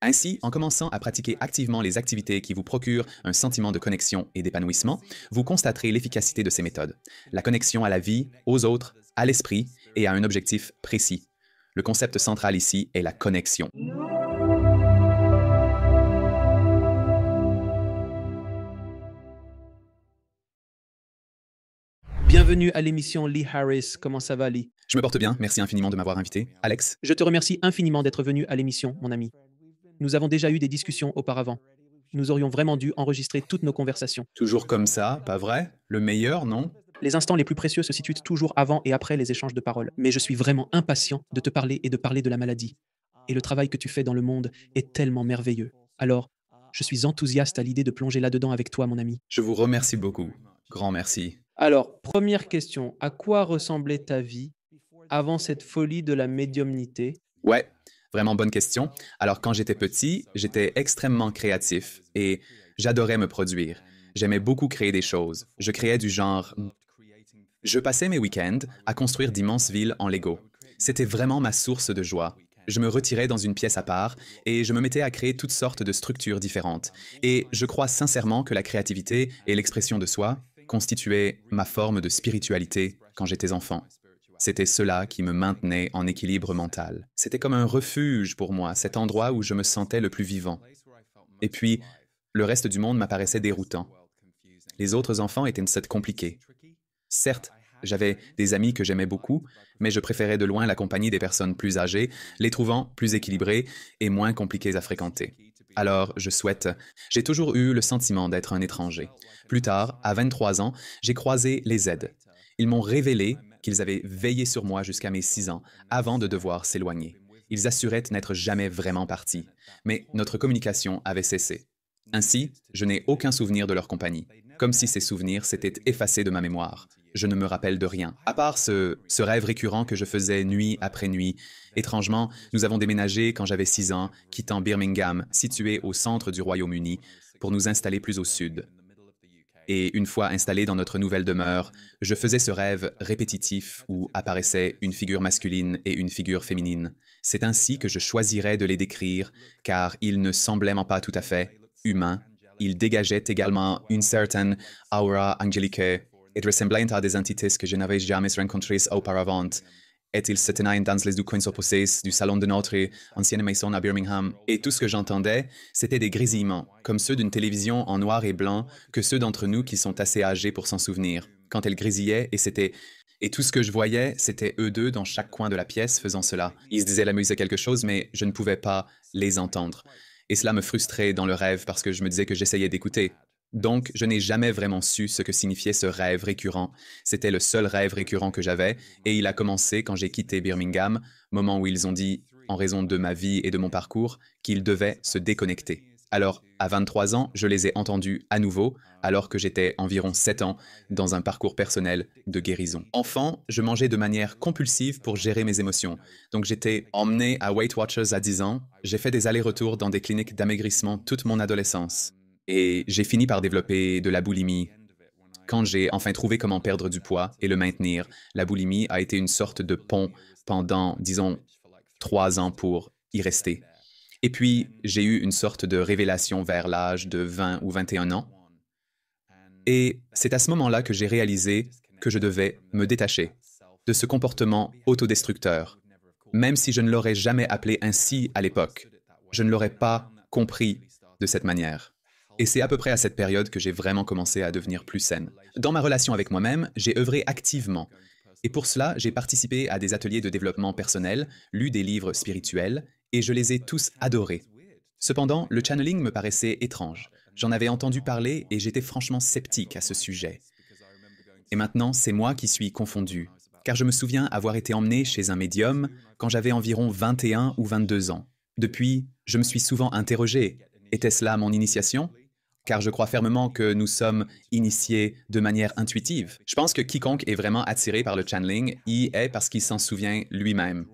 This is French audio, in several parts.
Ainsi, en commençant à pratiquer activement les activités qui vous procurent un sentiment de connexion et d'épanouissement, vous constaterez l'efficacité de ces méthodes. La connexion à la vie, aux autres, à l'esprit et à un objectif précis. Le concept central ici est la connexion. Bienvenue à l'émission Lee Harris. Comment ça va, Lee? Je me porte bien, merci infiniment de m'avoir invité. Alex? Je te remercie infiniment d'être venu à l'émission, mon ami. Nous avons déjà eu des discussions auparavant. Nous aurions vraiment dû enregistrer toutes nos conversations. Toujours comme ça, pas vrai? Le meilleur, non? Les instants les plus précieux se situent toujours avant et après les échanges de paroles. Mais je suis vraiment impatient de te parler et de parler de la maladie. Et le travail que tu fais dans le monde est tellement merveilleux. Alors, je suis enthousiaste à l'idée de plonger là-dedans avec toi, mon ami. Je vous remercie beaucoup. Grand merci. Alors, première question, à quoi ressemblait ta vie avant cette folie de la médiumnité? Ouais, vraiment bonne question. Alors quand j'étais petit, j'étais extrêmement créatif et j'adorais me produire. J'aimais beaucoup créer des choses. Je créais du genre... Je passais mes week-ends à construire d'immenses villes en Lego. C'était vraiment ma source de joie. Je me retirais dans une pièce à part et je me mettais à créer toutes sortes de structures différentes. Et je crois sincèrement que la créativité et l'expression de soi constituaient ma forme de spiritualité quand j'étais enfant. C'était cela qui me maintenait en équilibre mental. C'était comme un refuge pour moi, cet endroit où je me sentais le plus vivant. Et puis, le reste du monde m'apparaissait déroutant. Les autres enfants étaient une set compliquée. Certes, j'avais des amis que j'aimais beaucoup, mais je préférais de loin la compagnie des personnes plus âgées, les trouvant plus équilibrées et moins compliquées à fréquenter. Alors, j'ai toujours eu le sentiment d'être un étranger. Plus tard, à 23 ans, j'ai croisé les Z. Ils m'ont révélé qu'ils avaient veillé sur moi jusqu'à mes 6 ans, avant de devoir s'éloigner. Ils assuraient n'être jamais vraiment partis, mais notre communication avait cessé. Ainsi, je n'ai aucun souvenir de leur compagnie, comme si ces souvenirs s'étaient effacés de ma mémoire. Je ne me rappelle de rien, à part ce rêve récurrent que je faisais nuit après nuit. Étrangement, nous avons déménagé quand j'avais 6 ans, quittant Birmingham, situé au centre du Royaume-Uni, pour nous installer plus au sud. Et une fois installé dans notre nouvelle demeure, je faisais ce rêve répétitif où apparaissait une figure masculine et une figure féminine. C'est ainsi que je choisirais de les décrire, car ils ne semblaient pas tout à fait humains. Ils dégageaient également une certaine aura angélique et ressemblaient à des entités que je n'avais jamais rencontrées auparavant. Et ils se tenaient dans les deux coins opposés du salon de notre ancienne maison à Birmingham. Et tout ce que j'entendais, c'était des grésillements, comme ceux d'une télévision en noir et blanc, que ceux d'entre nous qui sont assez âgés pour s'en souvenir. Quand elle grésillait, et tout ce que je voyais, c'était eux deux dans chaque coin de la pièce faisant cela. Ils se disaient la musique quelque chose, mais je ne pouvais pas les entendre. Et cela me frustrait dans le rêve parce que je me disais que j'essayais d'écouter. Donc, je n'ai jamais vraiment su ce que signifiait ce rêve récurrent. C'était le seul rêve récurrent que j'avais, et il a commencé quand j'ai quitté Birmingham, moment où ils ont dit, en raison de ma vie et de mon parcours, qu'ils devaient se déconnecter. Alors, à 23 ans, je les ai entendus à nouveau, alors que j'étais environ 7 ans dans un parcours personnel de guérison. Enfant, je mangeais de manière compulsive pour gérer mes émotions. Donc j'étais emmené à Weight Watchers à 10 ans, j'ai fait des allers-retours dans des cliniques d'amaigrissement toute mon adolescence. Et j'ai fini par développer de la boulimie. Quand j'ai enfin trouvé comment perdre du poids et le maintenir, la boulimie a été une sorte de pont pendant, disons, 3 ans pour y rester. Et puis, j'ai eu une sorte de révélation vers l'âge de 20 ou 21 ans. Et c'est à ce moment-là que j'ai réalisé que je devais me détacher de ce comportement autodestructeur. Même si je ne l'aurais jamais appelé ainsi à l'époque, je ne l'aurais pas compris de cette manière. Et c'est à peu près à cette période que j'ai vraiment commencé à devenir plus saine. Dans ma relation avec moi-même, j'ai œuvré activement. Et pour cela, j'ai participé à des ateliers de développement personnel, lu des livres spirituels, et je les ai tous adorés. Cependant, le channeling me paraissait étrange. J'en avais entendu parler et j'étais franchement sceptique à ce sujet. Et maintenant, c'est moi qui suis confondu, car je me souviens avoir été emmené chez un médium quand j'avais environ 21 ou 22 ans. Depuis, je me suis souvent interrogé, était-ce là mon initiation? Car je crois fermement que nous sommes initiés de manière intuitive. Je pense que quiconque est vraiment attiré par le channeling y est parce qu'il s'en souvient lui-même.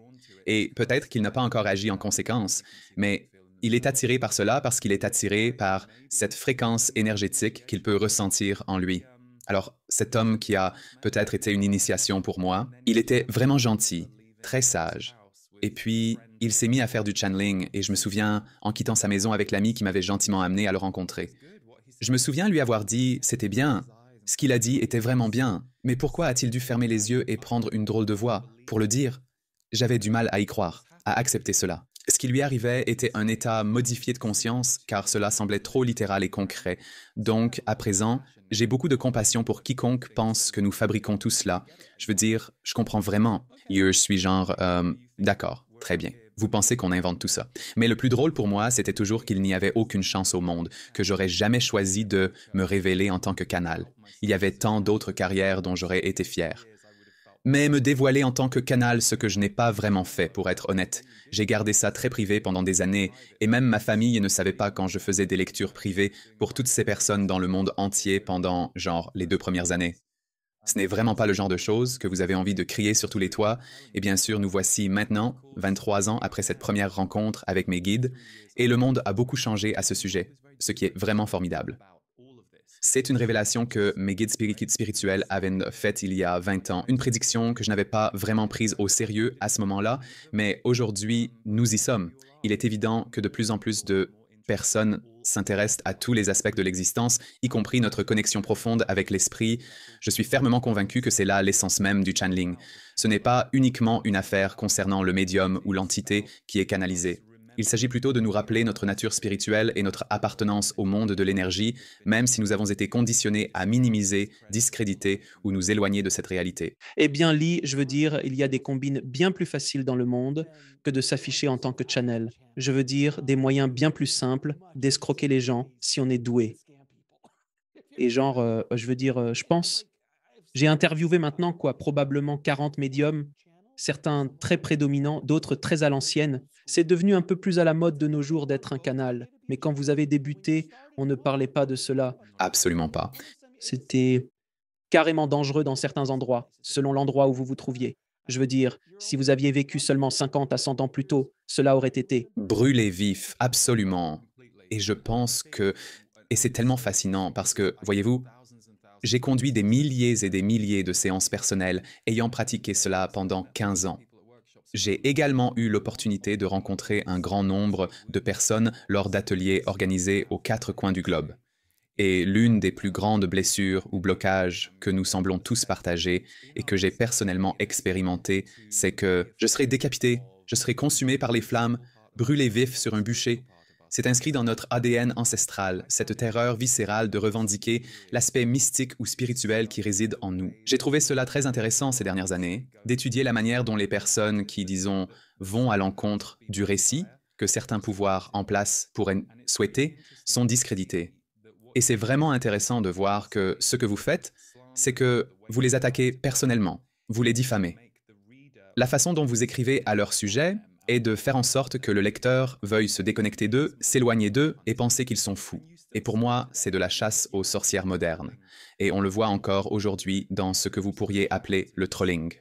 Et peut-être qu'il n'a pas encore agi en conséquence, mais il est attiré par cela parce qu'il est attiré par cette fréquence énergétique qu'il peut ressentir en lui. Alors, cet homme qui a peut-être été une initiation pour moi, il était vraiment gentil, très sage. Et puis, il s'est mis à faire du channeling et je me souviens en quittant sa maison avec l'ami qui m'avait gentiment amené à le rencontrer. Je me souviens lui avoir dit, c'était bien, ce qu'il a dit était vraiment bien, mais pourquoi a-t-il dû fermer les yeux et prendre une drôle de voix pour le dire? J'avais du mal à y croire, à accepter cela. Ce qui lui arrivait était un état modifié de conscience, car cela semblait trop littéral et concret. Donc, à présent, j'ai beaucoup de compassion pour quiconque pense que nous fabriquons tout cela. Je veux dire, je comprends vraiment. Je suis genre, d'accord, très bien. Vous pensez qu'on invente tout ça. Mais le plus drôle pour moi, c'était toujours qu'il n'y avait aucune chance au monde, que j'aurais jamais choisi de me révéler en tant que canal. Il y avait tant d'autres carrières dont j'aurais été fier. Mais me dévoiler en tant que canal, ce que je n'ai pas vraiment fait, pour être honnête. J'ai gardé ça très privé pendant des années, et même ma famille ne savait pas quand je faisais des lectures privées pour toutes ces personnes dans le monde entier pendant, genre, les 2 premières années. Ce n'est vraiment pas le genre de choses que vous avez envie de crier sur tous les toits, et bien sûr, nous voici maintenant, 23 ans après cette première rencontre avec mes guides, et le monde a beaucoup changé à ce sujet, ce qui est vraiment formidable. C'est une révélation que mes guides spirituels avaient faite il y a 20 ans, une prédiction que je n'avais pas vraiment prise au sérieux à ce moment-là, mais aujourd'hui, nous y sommes. Il est évident que de plus en plus de personnes s'intéressent à tous les aspects de l'existence, y compris notre connexion profonde avec l'esprit. Je suis fermement convaincu que c'est là l'essence même du channeling. Ce n'est pas uniquement une affaire concernant le médium ou l'entité qui est canalisée. Il s'agit plutôt de nous rappeler notre nature spirituelle et notre appartenance au monde de l'énergie, même si nous avons été conditionnés à minimiser, discréditer ou nous éloigner de cette réalité. Eh bien, Lee, je veux dire, il y a des combines bien plus faciles dans le monde que de s'afficher en tant que channel. Je veux dire, des moyens bien plus simples d'escroquer les gens si on est doué. Et genre, je veux dire, je pense, j'ai interviewé maintenant quoi, probablement 40 médiums, certains très prédominants, d'autres très à l'ancienne. C'est devenu un peu plus à la mode de nos jours d'être un canal. Mais quand vous avez débuté, on ne parlait pas de cela. Absolument pas. C'était carrément dangereux dans certains endroits, selon l'endroit où vous vous trouviez. Je veux dire, si vous aviez vécu seulement 50 à 100 ans plus tôt, cela aurait été. Brûler vif, absolument. Et je pense que... Et c'est tellement fascinant parce que, voyez-vous, j'ai conduit des milliers et des milliers de séances personnelles ayant pratiqué cela pendant 15 ans. J'ai également eu l'opportunité de rencontrer un grand nombre de personnes lors d'ateliers organisés aux 4 coins du globe. Et l'une des plus grandes blessures ou blocages que nous semblons tous partager et que j'ai personnellement expérimenté, c'est que je serai décapité, je serai consumé par les flammes, brûlé vif sur un bûcher. C'est inscrit dans notre ADN ancestral, cette terreur viscérale de revendiquer l'aspect mystique ou spirituel qui réside en nous. J'ai trouvé cela très intéressant ces dernières années, d'étudier la manière dont les personnes qui, disons, vont à l'encontre du récit que certains pouvoirs en place pourraient souhaiter sont discrédités. Et c'est vraiment intéressant de voir que ce que vous faites, c'est que vous les attaquez personnellement, vous les diffamez. La façon dont vous écrivez à leur sujet est de faire en sorte que le lecteur veuille se déconnecter d'eux, s'éloigner d'eux et penser qu'ils sont fous. Et pour moi, c'est de la chasse aux sorcières modernes. Et on le voit encore aujourd'hui dans ce que vous pourriez appeler le trolling.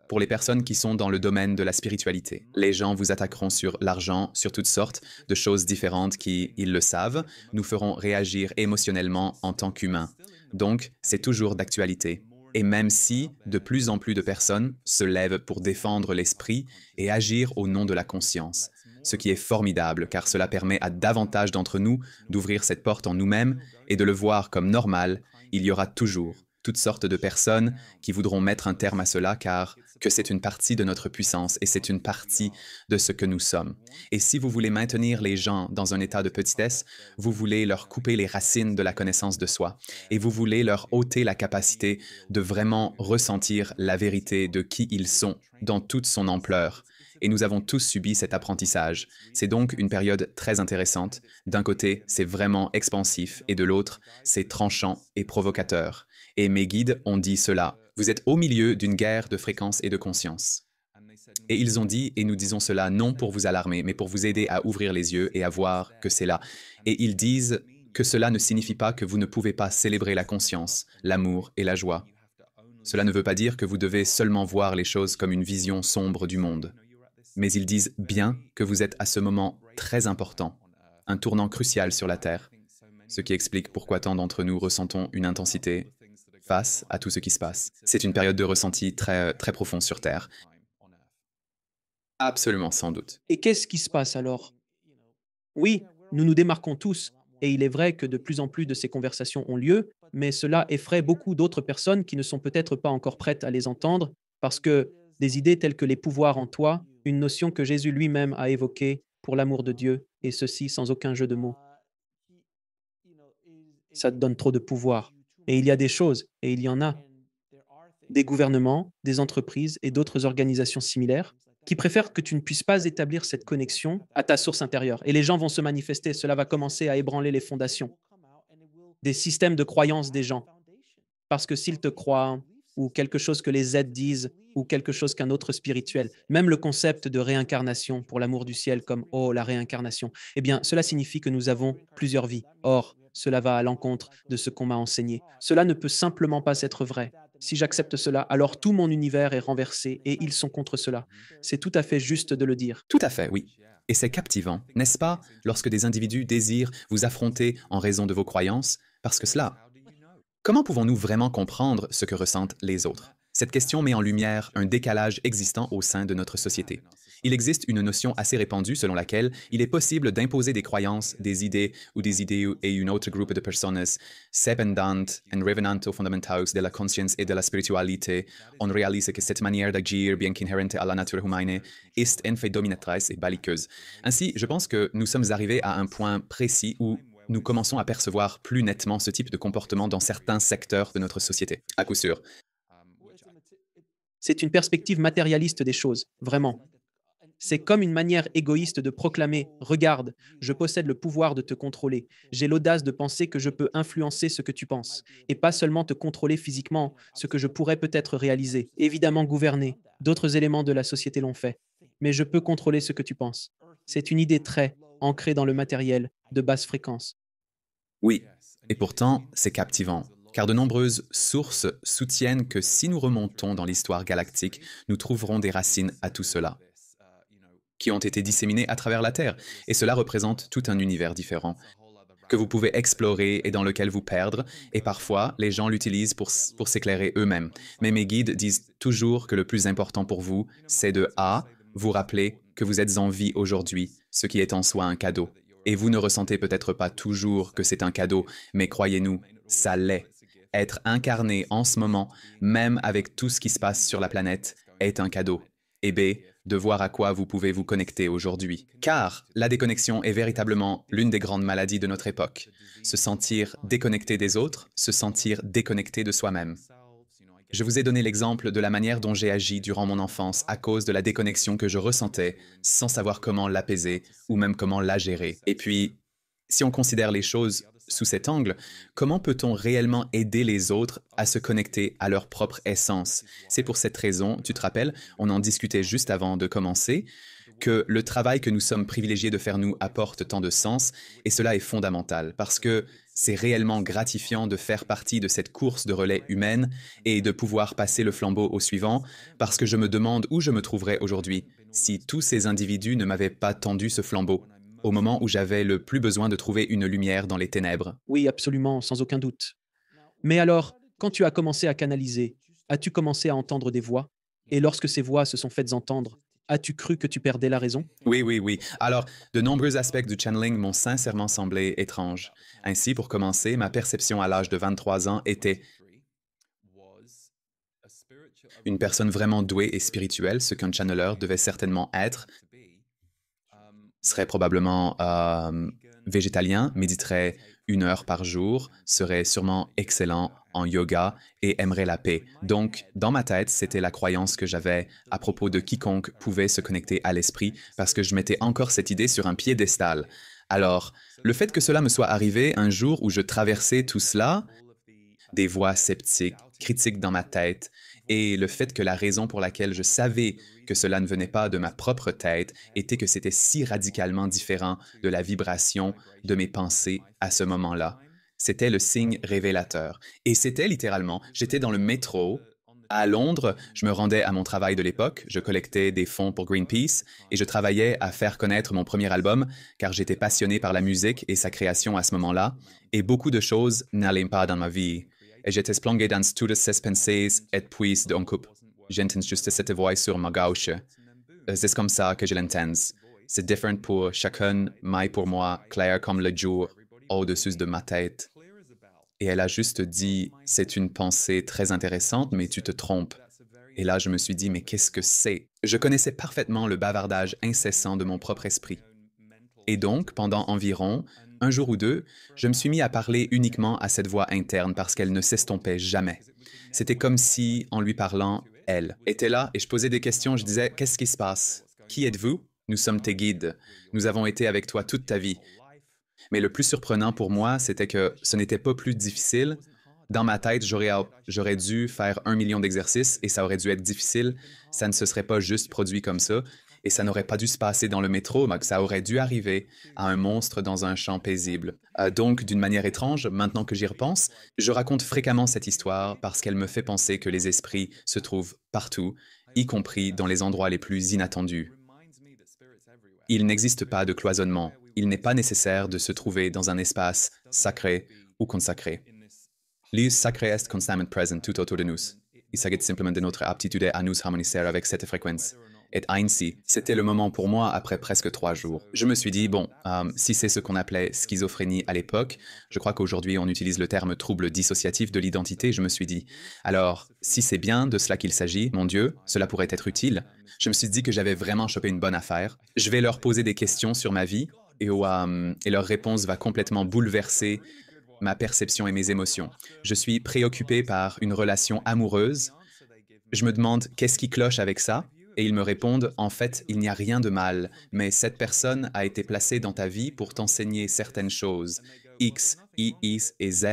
Pour les personnes qui sont dans le domaine de la spiritualité. Les gens vous attaqueront sur l'argent, sur toutes sortes de choses différentes qui, ils le savent, nous feront réagir émotionnellement en tant qu'humains. Donc, c'est toujours d'actualité. Et même si de plus en plus de personnes se lèvent pour défendre l'esprit et agir au nom de la conscience, ce qui est formidable car cela permet à davantage d'entre nous d'ouvrir cette porte en nous-mêmes et de le voir comme normal, il y aura toujours toutes sortes de personnes qui voudront mettre un terme à cela car que c'est une partie de notre puissance et c'est une partie de ce que nous sommes. Et si vous voulez maintenir les gens dans un état de petitesse, vous voulez leur couper les racines de la connaissance de soi et vous voulez leur ôter la capacité de vraiment ressentir la vérité de qui ils sont dans toute son ampleur. Et nous avons tous subi cet apprentissage. C'est donc une période très intéressante. D'un côté, c'est vraiment expansif et de l'autre, c'est tranchant et provocateur. Et mes guides ont dit cela. Vous êtes au milieu d'une guerre de fréquence et de conscience. Et ils ont dit, et nous disons cela non pour vous alarmer, mais pour vous aider à ouvrir les yeux et à voir que c'est là. Et ils disent que cela ne signifie pas que vous ne pouvez pas célébrer la conscience, l'amour et la joie. Cela ne veut pas dire que vous devez seulement voir les choses comme une vision sombre du monde. Mais ils disent bien que vous êtes à ce moment très important, un tournant crucial sur la Terre, ce qui explique pourquoi tant d'entre nous ressentons une intensité face à tout ce qui se passe. C'est une période de ressenti très, très profond sur Terre. Absolument, sans doute. Et qu'est-ce qui se passe alors? Oui, nous nous démarquons tous, et il est vrai que de plus en plus de ces conversations ont lieu, mais cela effraie beaucoup d'autres personnes qui ne sont peut-être pas encore prêtes à les entendre, parce que des idées telles que les pouvoirs en toi, une notion que Jésus lui-même a évoquée pour l'amour de Dieu, et ceci sans aucun jeu de mots, ça te donne trop de pouvoir. Et il y a des choses, et il y en a, des gouvernements, des entreprises et d'autres organisations similaires qui préfèrent que tu ne puisses pas établir cette connexion à ta source intérieure. Et les gens vont se manifester, cela va commencer à ébranler les fondations, des systèmes de croyance des gens. Parce que s'ils te croient, ou quelque chose que les Z disent, ou quelque chose qu'un autre spirituel, même le concept de réincarnation pour l'amour du ciel comme oh la réincarnation, eh bien cela signifie que nous avons plusieurs vies. Or, cela va à l'encontre de ce qu'on m'a enseigné. Cela ne peut simplement pas être vrai. Si j'accepte cela, alors tout mon univers est renversé et ils sont contre cela. C'est tout à fait juste de le dire. Tout à fait, oui. Et c'est captivant, n'est-ce pas, lorsque des individus désirent vous affronter en raison de vos croyances, parce que cela, comment pouvons-nous vraiment comprendre ce que ressentent les autres? Cette question met en lumière un décalage existant au sein de notre société. Il existe une notion assez répandue selon laquelle il est possible d'imposer des croyances, des idées ou des idées et une autre groupe de personnes dependant en revenant aux fondamentaux de la conscience et de la spiritualité. On réalise que cette manière d'agir, bien qu'inhérente à la nature humaine, est en fait dominatrice et belliqueuse. Ainsi, je pense que nous sommes arrivés à un point précis où nous commençons à percevoir plus nettement ce type de comportement dans certains secteurs de notre société. À coup sûr. C'est une perspective matérialiste des choses, vraiment. C'est comme une manière égoïste de proclamer ⁇ Regarde, je possède le pouvoir de te contrôler. J'ai l'audace de penser que je peux influencer ce que tu penses, et pas seulement te contrôler physiquement, ce que je pourrais peut-être réaliser, évidemment gouverner. D'autres éléments de la société l'ont fait. Mais je peux contrôler ce que tu penses. C'est une idée très ancrée dans le matériel, de basse fréquence. Oui, et pourtant, c'est captivant, car de nombreuses sources soutiennent que si nous remontons dans l'histoire galactique, nous trouverons des racines à tout cela, qui ont été disséminées à travers la Terre, et cela représente tout un univers différent, que vous pouvez explorer et dans lequel vous perdre, et parfois, les gens l'utilisent pour s'éclairer eux-mêmes. Mais mes guides disent toujours que le plus important pour vous, c'est de A, vous rappeler que vous êtes en vie aujourd'hui, ce qui est en soi un cadeau. Et vous ne ressentez peut-être pas toujours que c'est un cadeau, mais croyez-nous, ça l'est. Être incarné en ce moment, même avec tout ce qui se passe sur la planète, est un cadeau. Et B, de voir à quoi vous pouvez vous connecter aujourd'hui. Car la déconnexion est véritablement l'une des grandes maladies de notre époque. Se sentir déconnecté des autres, se sentir déconnecté de soi-même. Je vous ai donné l'exemple de la manière dont j'ai agi durant mon enfance à cause de la déconnexion que je ressentais sans savoir comment l'apaiser ou même comment la gérer. Et puis, si on considère les choses sous cet angle, comment peut-on réellement aider les autres à se connecter à leur propre essence? C'est pour cette raison, tu te rappelles, on en discutait juste avant de commencer, que le travail que nous sommes privilégiés de faire nous apporte tant de sens, et cela est fondamental, parce que c'est réellement gratifiant de faire partie de cette course de relais humaine et de pouvoir passer le flambeau au suivant, parce que je me demande où je me trouverais aujourd'hui si tous ces individus ne m'avaient pas tendu ce flambeau, au moment où j'avais le plus besoin de trouver une lumière dans les ténèbres. Oui, absolument, sans aucun doute. Mais alors, quand tu as commencé à canaliser, as-tu commencé à entendre des voix? Et lorsque ces voix se sont faites entendre, as-tu cru que tu perdais la raison? Oui, oui, oui. Alors, de nombreux aspects du channeling m'ont sincèrement semblé étranges. Ainsi, pour commencer, ma perception à l'âge de 23 ans était une personne vraiment douée et spirituelle, ce qu'un channeler devait certainement être, serait probablement végétalien, méditerait 1 heure par jour, serait sûrement excellent en yoga et aimerait la paix. Donc, dans ma tête, c'était la croyance que j'avais à propos de quiconque pouvait se connecter à l'esprit, parce que je mettais encore cette idée sur un piédestal. Alors, le fait que cela me soit arrivé un jour où je traversais tout cela, des voix sceptiques, critiques dans ma tête, et le fait que la raison pour laquelle je savais que cela ne venait pas de ma propre tête était que c'était si radicalement différent de la vibration de mes pensées à ce moment-là. C'était le signe révélateur. Et c'était littéralement, j'étais dans le métro à Londres, je me rendais à mon travail de l'époque, je collectais des fonds pour Greenpeace et je travaillais à faire connaître mon premier album car j'étais passionné par la musique et sa création à ce moment-là, et beaucoup de choses n'allaient pas dans ma vie. Et j'étais plongé dans toutes ces pensées et puis d'un coup, j'entends juste cette voix sur ma gauche. C'est comme ça que je l'entends. C'est différent pour chacun, mais pour moi, clair comme le jour, au-dessus de ma tête. Et elle a juste dit, c'est une pensée très intéressante, mais tu te trompes. Et là, je me suis dit, mais qu'est-ce que c'est? Je connaissais parfaitement le bavardage incessant de mon propre esprit. Et donc, pendant environ un jour ou deux, je me suis mis à parler uniquement à cette voix interne parce qu'elle ne s'estompait jamais. C'était comme si, en lui parlant, elle était là et je posais des questions, je disais, qu'est-ce qui se passe? Qui êtes-vous? Nous sommes tes guides. Nous avons été avec toi toute ta vie. Mais le plus surprenant pour moi, c'était que ce n'était pas plus difficile. Dans ma tête, j'aurais dû faire 1 million d'exercices et ça aurait dû être difficile. Ça ne se serait pas juste produit comme ça. Et ça n'aurait pas dû se passer dans le métro, mais que ça aurait dû arriver à un monstre dans un champ paisible. Donc, d'une manière étrange, maintenant que j'y repense, je raconte fréquemment cette histoire parce qu'elle me fait penser que les esprits se trouvent partout, y compris dans les endroits les plus inattendus. Il n'existe pas de cloisonnement. Il n'est pas nécessaire de se trouver dans un espace sacré ou consacré. Lius sacré est constamment présent tout autour de nous. Il s'agit simplement de notre aptitude à nous harmoniser avec cette fréquence. Et ainsi, c'était le moment pour moi après presque 3 jours. Je me suis dit, bon, si c'est ce qu'on appelait schizophrénie à l'époque, je crois qu'aujourd'hui on utilise le terme trouble dissociatif de l'identité, je me suis dit, alors, si c'est bien de cela qu'il s'agit, mon Dieu, cela pourrait être utile. Je me suis dit que j'avais vraiment chopé une bonne affaire. Je vais leur poser des questions sur ma vie et leur réponse va complètement bouleverser ma perception et mes émotions. Je suis préoccupé par une relation amoureuse. Je me demande qu'est-ce qui cloche avec ça? Et ils me répondent, en fait, il n'y a rien de mal, mais cette personne a été placée dans ta vie pour t'enseigner certaines choses, X, Y et Z,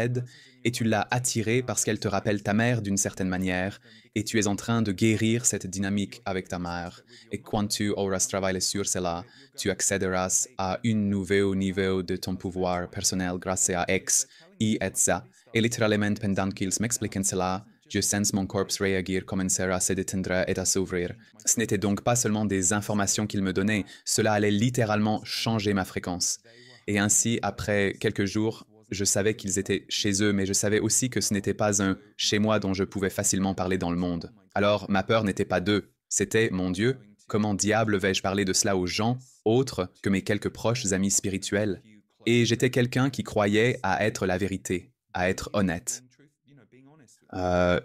et tu l'as attirée parce qu'elle te rappelle ta mère d'une certaine manière, et tu es en train de guérir cette dynamique avec ta mère. Et quand tu auras travaillé sur cela, tu accéderas à un nouveau niveau de ton pouvoir personnel grâce à X, Y et Z. Et littéralement, pendant qu'ils m'expliquent cela, je sens mon corps réagir, commencer à se détendre et à s'ouvrir. Ce n'était donc pas seulement des informations qu'ils me donnaient, cela allait littéralement changer ma fréquence. Et ainsi, après quelques jours, je savais qu'ils étaient chez eux, mais je savais aussi que ce n'était pas un chez moi dont je pouvais facilement parler dans le monde. Alors, ma peur n'était pas d'eux, c'était, mon Dieu, comment diable vais-je parler de cela aux gens, autres que mes quelques proches amis spirituels? Et j'étais quelqu'un qui croyait à être la vérité, à être honnête.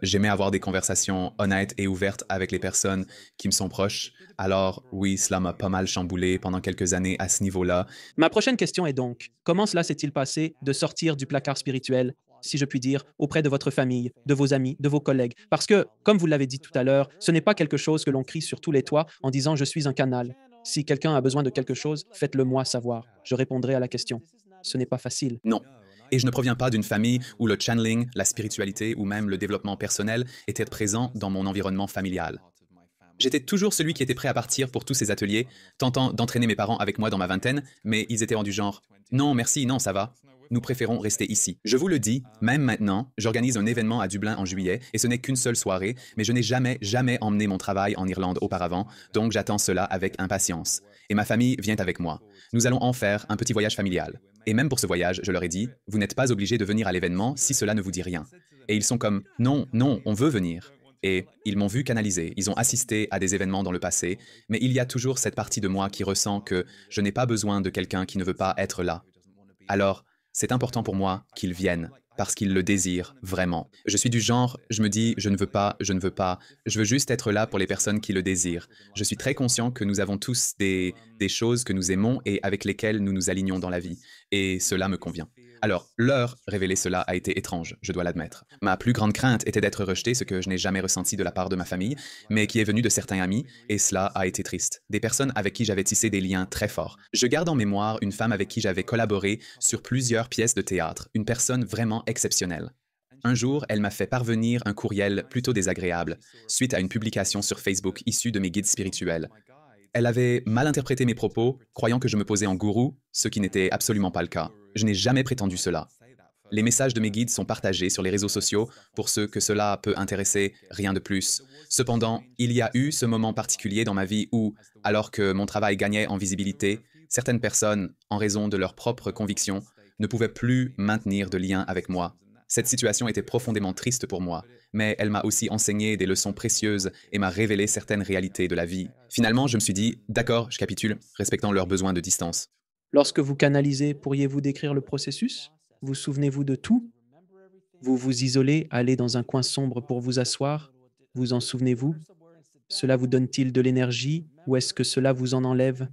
J'aimais avoir des conversations honnêtes et ouvertes avec les personnes qui me sont proches. Alors oui, cela m'a pas mal chamboulé pendant quelques années à ce niveau-là. Ma prochaine question est donc, comment cela s'est-il passé de sortir du placard spirituel, si je puis dire, auprès de votre famille, de vos amis, de vos collègues? Parce que, comme vous l'avez dit tout à l'heure, ce n'est pas quelque chose que l'on crie sur tous les toits en disant je suis un canal. Si quelqu'un a besoin de quelque chose, faites-le moi savoir. Je répondrai à la question. Ce n'est pas facile. Non. Et je ne proviens pas d'une famille où le channeling, la spiritualité ou même le développement personnel étaient présents dans mon environnement familial. J'étais toujours celui qui était prêt à partir pour tous ces ateliers, tentant d'entraîner mes parents avec moi dans ma vingtaine, mais ils étaient du genre « Non, merci, non, ça va. Nous préférons rester ici. » Je vous le dis, même maintenant, j'organise un événement à Dublin en juillet, et ce n'est qu'une seule soirée, mais je n'ai jamais emmené mon travail en Irlande auparavant, donc j'attends cela avec impatience. Et ma famille vient avec moi. Nous allons en faire un petit voyage familial. Et même pour ce voyage, je leur ai dit, vous n'êtes pas obligés de venir à l'événement si cela ne vous dit rien. Et ils sont comme, non, non, on veut venir. Et ils m'ont vu canaliser, ils ont assisté à des événements dans le passé, mais il y a toujours cette partie de moi qui ressent que je n'ai pas besoin de quelqu'un qui ne veut pas être là. Alors, c'est important pour moi qu'ils viennent, parce qu'ils le désirent vraiment. Je suis du genre, je me dis, je ne veux pas, je veux juste être là pour les personnes qui le désirent. Je suis très conscient que nous avons tous des choses que nous aimons et avec lesquelles nous nous alignons dans la vie, et cela me convient. Alors, leur révéler cela a été étrange, je dois l'admettre. Ma plus grande crainte était d'être rejeté, ce que je n'ai jamais ressenti de la part de ma famille, mais qui est venu de certains amis, et cela a été triste. Des personnes avec qui j'avais tissé des liens très forts. Je garde en mémoire une femme avec qui j'avais collaboré sur plusieurs pièces de théâtre, une personne vraiment exceptionnelle. Un jour, elle m'a fait parvenir un courriel plutôt désagréable, suite à une publication sur Facebook issue de mes guides spirituels. Elle avait mal interprété mes propos, croyant que je me posais en gourou, ce qui n'était absolument pas le cas. Je n'ai jamais prétendu cela. Les messages de mes guides sont partagés sur les réseaux sociaux pour ceux que cela peut intéresser, rien de plus. Cependant, il y a eu ce moment particulier dans ma vie où, alors que mon travail gagnait en visibilité, certaines personnes, en raison de leurs propres convictions, ne pouvaient plus maintenir de lien avec moi. Cette situation était profondément triste pour moi, mais elle m'a aussi enseigné des leçons précieuses et m'a révélé certaines réalités de la vie. Finalement, je me suis dit, d'accord, je capitule, respectant leurs besoins de distance. Lorsque vous canalisez, pourriez-vous décrire le processus? Vous souvenez-vous de tout? Vous vous isolez, allez dans un coin sombre pour vous asseoir? Vous en souvenez-vous? Cela vous donne-t-il de l'énergie ou est-ce que cela vous en enlève?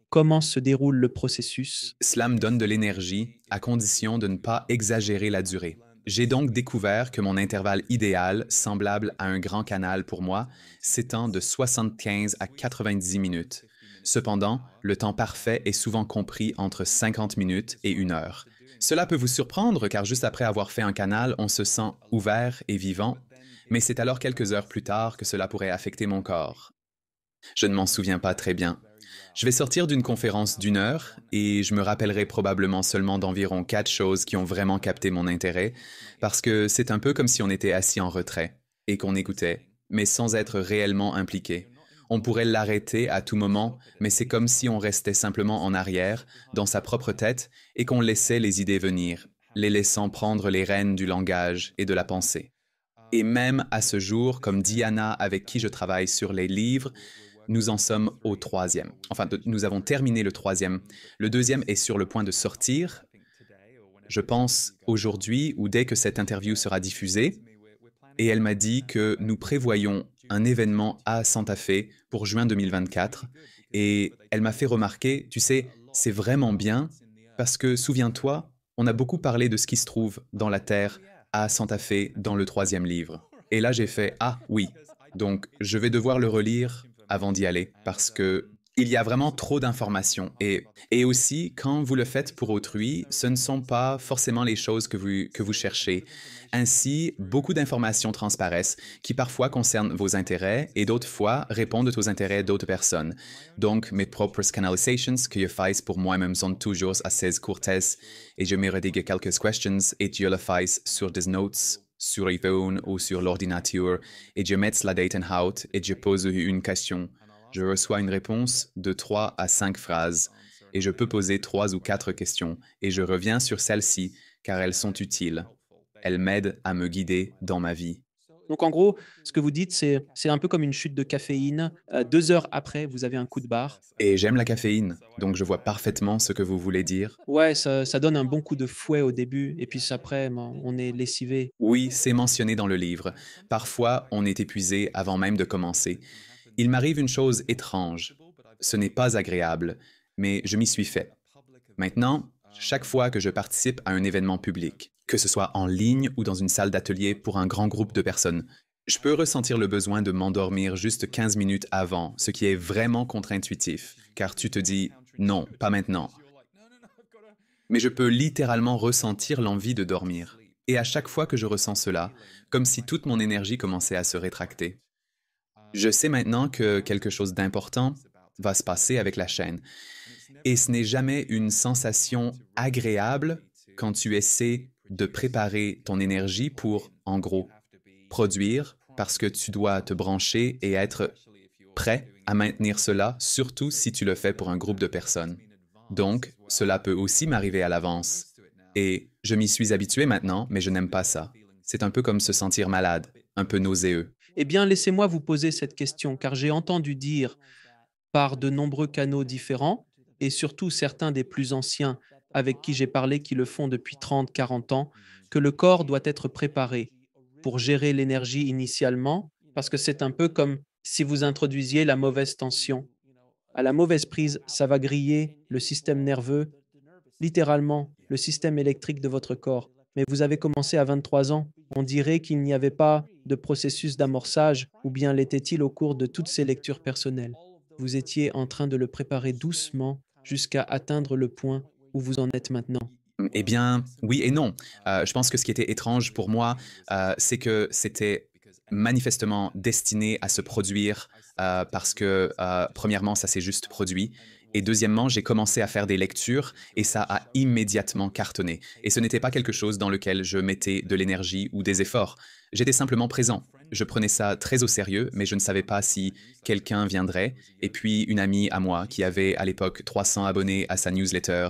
Comment se déroule le processus? Cela me donne de l'énergie à condition de ne pas exagérer la durée. J'ai donc découvert que mon intervalle idéal, semblable à un grand canal pour moi, s'étend de 75 à 90 minutes. Cependant, le temps parfait est souvent compris entre 50 minutes et 1 heure. Cela peut vous surprendre car juste après avoir fait un canal, on se sent ouvert et vivant, mais c'est alors quelques heures plus tard que cela pourrait affecter mon corps. Je ne m'en souviens pas très bien. Je vais sortir d'une conférence d'1 heure et je me rappellerai probablement seulement d'environ 4 choses qui ont vraiment capté mon intérêt, parce que c'est un peu comme si on était assis en retrait et qu'on écoutait, mais sans être réellement impliqué. On pourrait l'arrêter à tout moment, mais c'est comme si on restait simplement en arrière, dans sa propre tête, et qu'on laissait les idées venir, les laissant prendre les rênes du langage et de la pensée. Et même à ce jour, comme Diana avec qui je travaille sur les livres, nous en sommes au troisième. Enfin, nous avons terminé le troisième. Le deuxième est sur le point de sortir. Je pense aujourd'hui ou dès que cette interview sera diffusée. Et elle m'a dit que nous prévoyons un événement à Santa Fe pour juin 2024. Et elle m'a fait remarquer, tu sais, c'est vraiment bien parce que, souviens-toi, on a beaucoup parlé de ce qui se trouve dans la Terre à Santa Fe dans le troisième livre. Et là, j'ai fait, ah oui, donc je vais devoir le relire avant d'y aller parce que il y a vraiment trop d'informations. Et aussi, quand vous le faites pour autrui, ce ne sont pas forcément les choses que vous cherchez. Ainsi, beaucoup d'informations transparaissent qui parfois concernent vos intérêts et d'autres fois répondent aux intérêts d'autres personnes. Donc, mes propres canalisations que je fais pour moi-même sont toujours assez courtes et je me redigue quelques questions et je le fais sur des notes sur iPhone ou sur l'ordinateur et je mets la date en out et je pose une question. Je reçois une réponse de 3 à 5 phrases et je peux poser 3 ou 4 questions et je reviens sur celles-ci car elles sont utiles. Elles m'aident à me guider dans ma vie. Donc en gros, ce que vous dites, c'est un peu comme une chute de caféine. 2 heures après, vous avez un coup de barre. Et j'aime la caféine, donc je vois parfaitement ce que vous voulez dire. Ouais, ça donne un bon coup de fouet au début et puis après, ben, on est lessivé. Oui, c'est mentionné dans le livre. Parfois, on est épuisé avant même de commencer. Il m'arrive une chose étrange. Ce n'est pas agréable, mais je m'y suis fait. Maintenant, chaque fois que je participe à un événement public, que ce soit en ligne ou dans une salle d'atelier pour un grand groupe de personnes, je peux ressentir le besoin de m'endormir juste 15 minutes avant, ce qui est vraiment contre-intuitif, car tu te dis non, pas maintenant. Mais je peux littéralement ressentir l'envie de dormir. Et à chaque fois que je ressens cela, comme si toute mon énergie commençait à se rétracter. Je sais maintenant que quelque chose d'important va se passer avec la chaîne. Et ce n'est jamais une sensation agréable quand tu essaies de préparer ton énergie pour, en gros, produire parce que tu dois te brancher et être prêt à maintenir cela, surtout si tu le fais pour un groupe de personnes. Donc, cela peut aussi m'arriver à l'avance. Et je m'y suis habitué maintenant, mais je n'aime pas ça. C'est un peu comme se sentir malade, un peu nauséeux. Eh bien, laissez-moi vous poser cette question, car j'ai entendu dire par de nombreux canaux différents, et surtout certains des plus anciens avec qui j'ai parlé qui le font depuis 30, 40 ans, que le corps doit être préparé pour gérer l'énergie initialement, parce que c'est un peu comme si vous introduisiez la mauvaise tension. À la mauvaise prise, ça va griller le système nerveux, littéralement le système électrique de votre corps. Mais vous avez commencé à 23 ans. On dirait qu'il n'y avait pas de processus d'amorçage, ou bien l'était-il au cours de toutes ces lectures personnelles. Vous étiez en train de le préparer doucement jusqu'à atteindre le point où vous en êtes maintenant. Eh bien, oui et non. Je pense que ce qui était étrange pour moi, c'est que c'était manifestement destiné à se produire parce que, premièrement, ça s'est juste produit. Et deuxièmement, j'ai commencé à faire des lectures et ça a immédiatement cartonné. Et ce n'était pas quelque chose dans lequel je mettais de l'énergie ou des efforts. J'étais simplement présent. Je prenais ça très au sérieux, mais je ne savais pas si quelqu'un viendrait. Et puis, une amie à moi qui avait à l'époque 300 abonnés à sa newsletter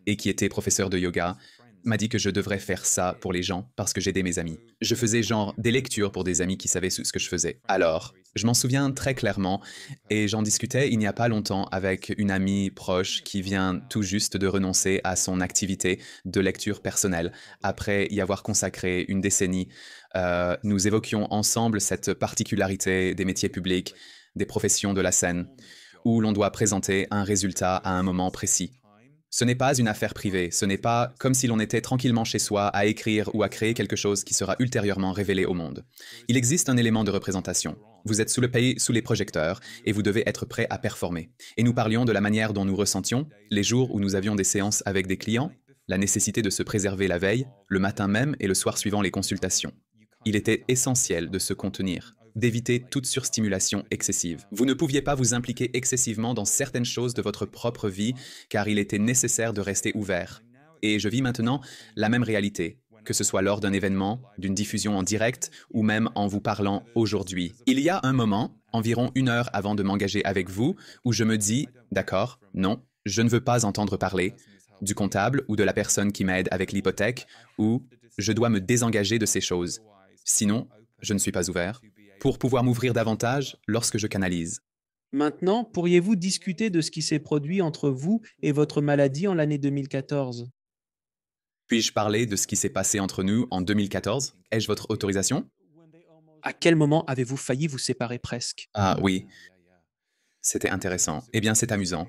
et qui était professeur de yoga, m'a dit que je devrais faire ça pour les gens parce que j'aidais mes amis. Je faisais genre des lectures pour des amis qui savaient ce que je faisais. Alors, je m'en souviens très clairement et j'en discutais il n'y a pas longtemps avec une amie proche qui vient tout juste de renoncer à son activité de lecture personnelle après y avoir consacré une décennie. Nous évoquions ensemble cette particularité des métiers publics, des professions de la scène, où l'on doit présenter un résultat à un moment précis. Ce n'est pas une affaire privée, ce n'est pas comme si l'on était tranquillement chez soi à écrire ou à créer quelque chose qui sera ultérieurement révélé au monde. Il existe un élément de représentation. Vous êtes sous les projecteurs et vous devez être prêt à performer. Et nous parlions de la manière dont nous ressentions, les jours où nous avions des séances avec des clients, la nécessité de se préserver la veille, le matin même et le soir suivant les consultations. Il était essentiel de se contenir, d'éviter toute surstimulation excessive. Vous ne pouviez pas vous impliquer excessivement dans certaines choses de votre propre vie car il était nécessaire de rester ouvert. Et je vis maintenant la même réalité, que ce soit lors d'un événement, d'une diffusion en direct ou même en vous parlant aujourd'hui. Il y a un moment, environ 1 heure avant de m'engager avec vous, où je me dis, d'accord, non, je ne veux pas entendre parler du comptable ou de la personne qui m'aide avec l'hypothèque, ou je dois me désengager de ces choses. Sinon, je ne suis pas ouvert pour pouvoir m'ouvrir davantage lorsque je canalise. Maintenant, pourriez-vous discuter de ce qui s'est produit entre vous et votre maladie en l'année 2014? Puis-je parler de ce qui s'est passé entre nous en 2014? Ai-je votre autorisation? À quel moment avez-vous failli vous séparer presque? Ah oui, c'était intéressant. Eh bien, c'est amusant.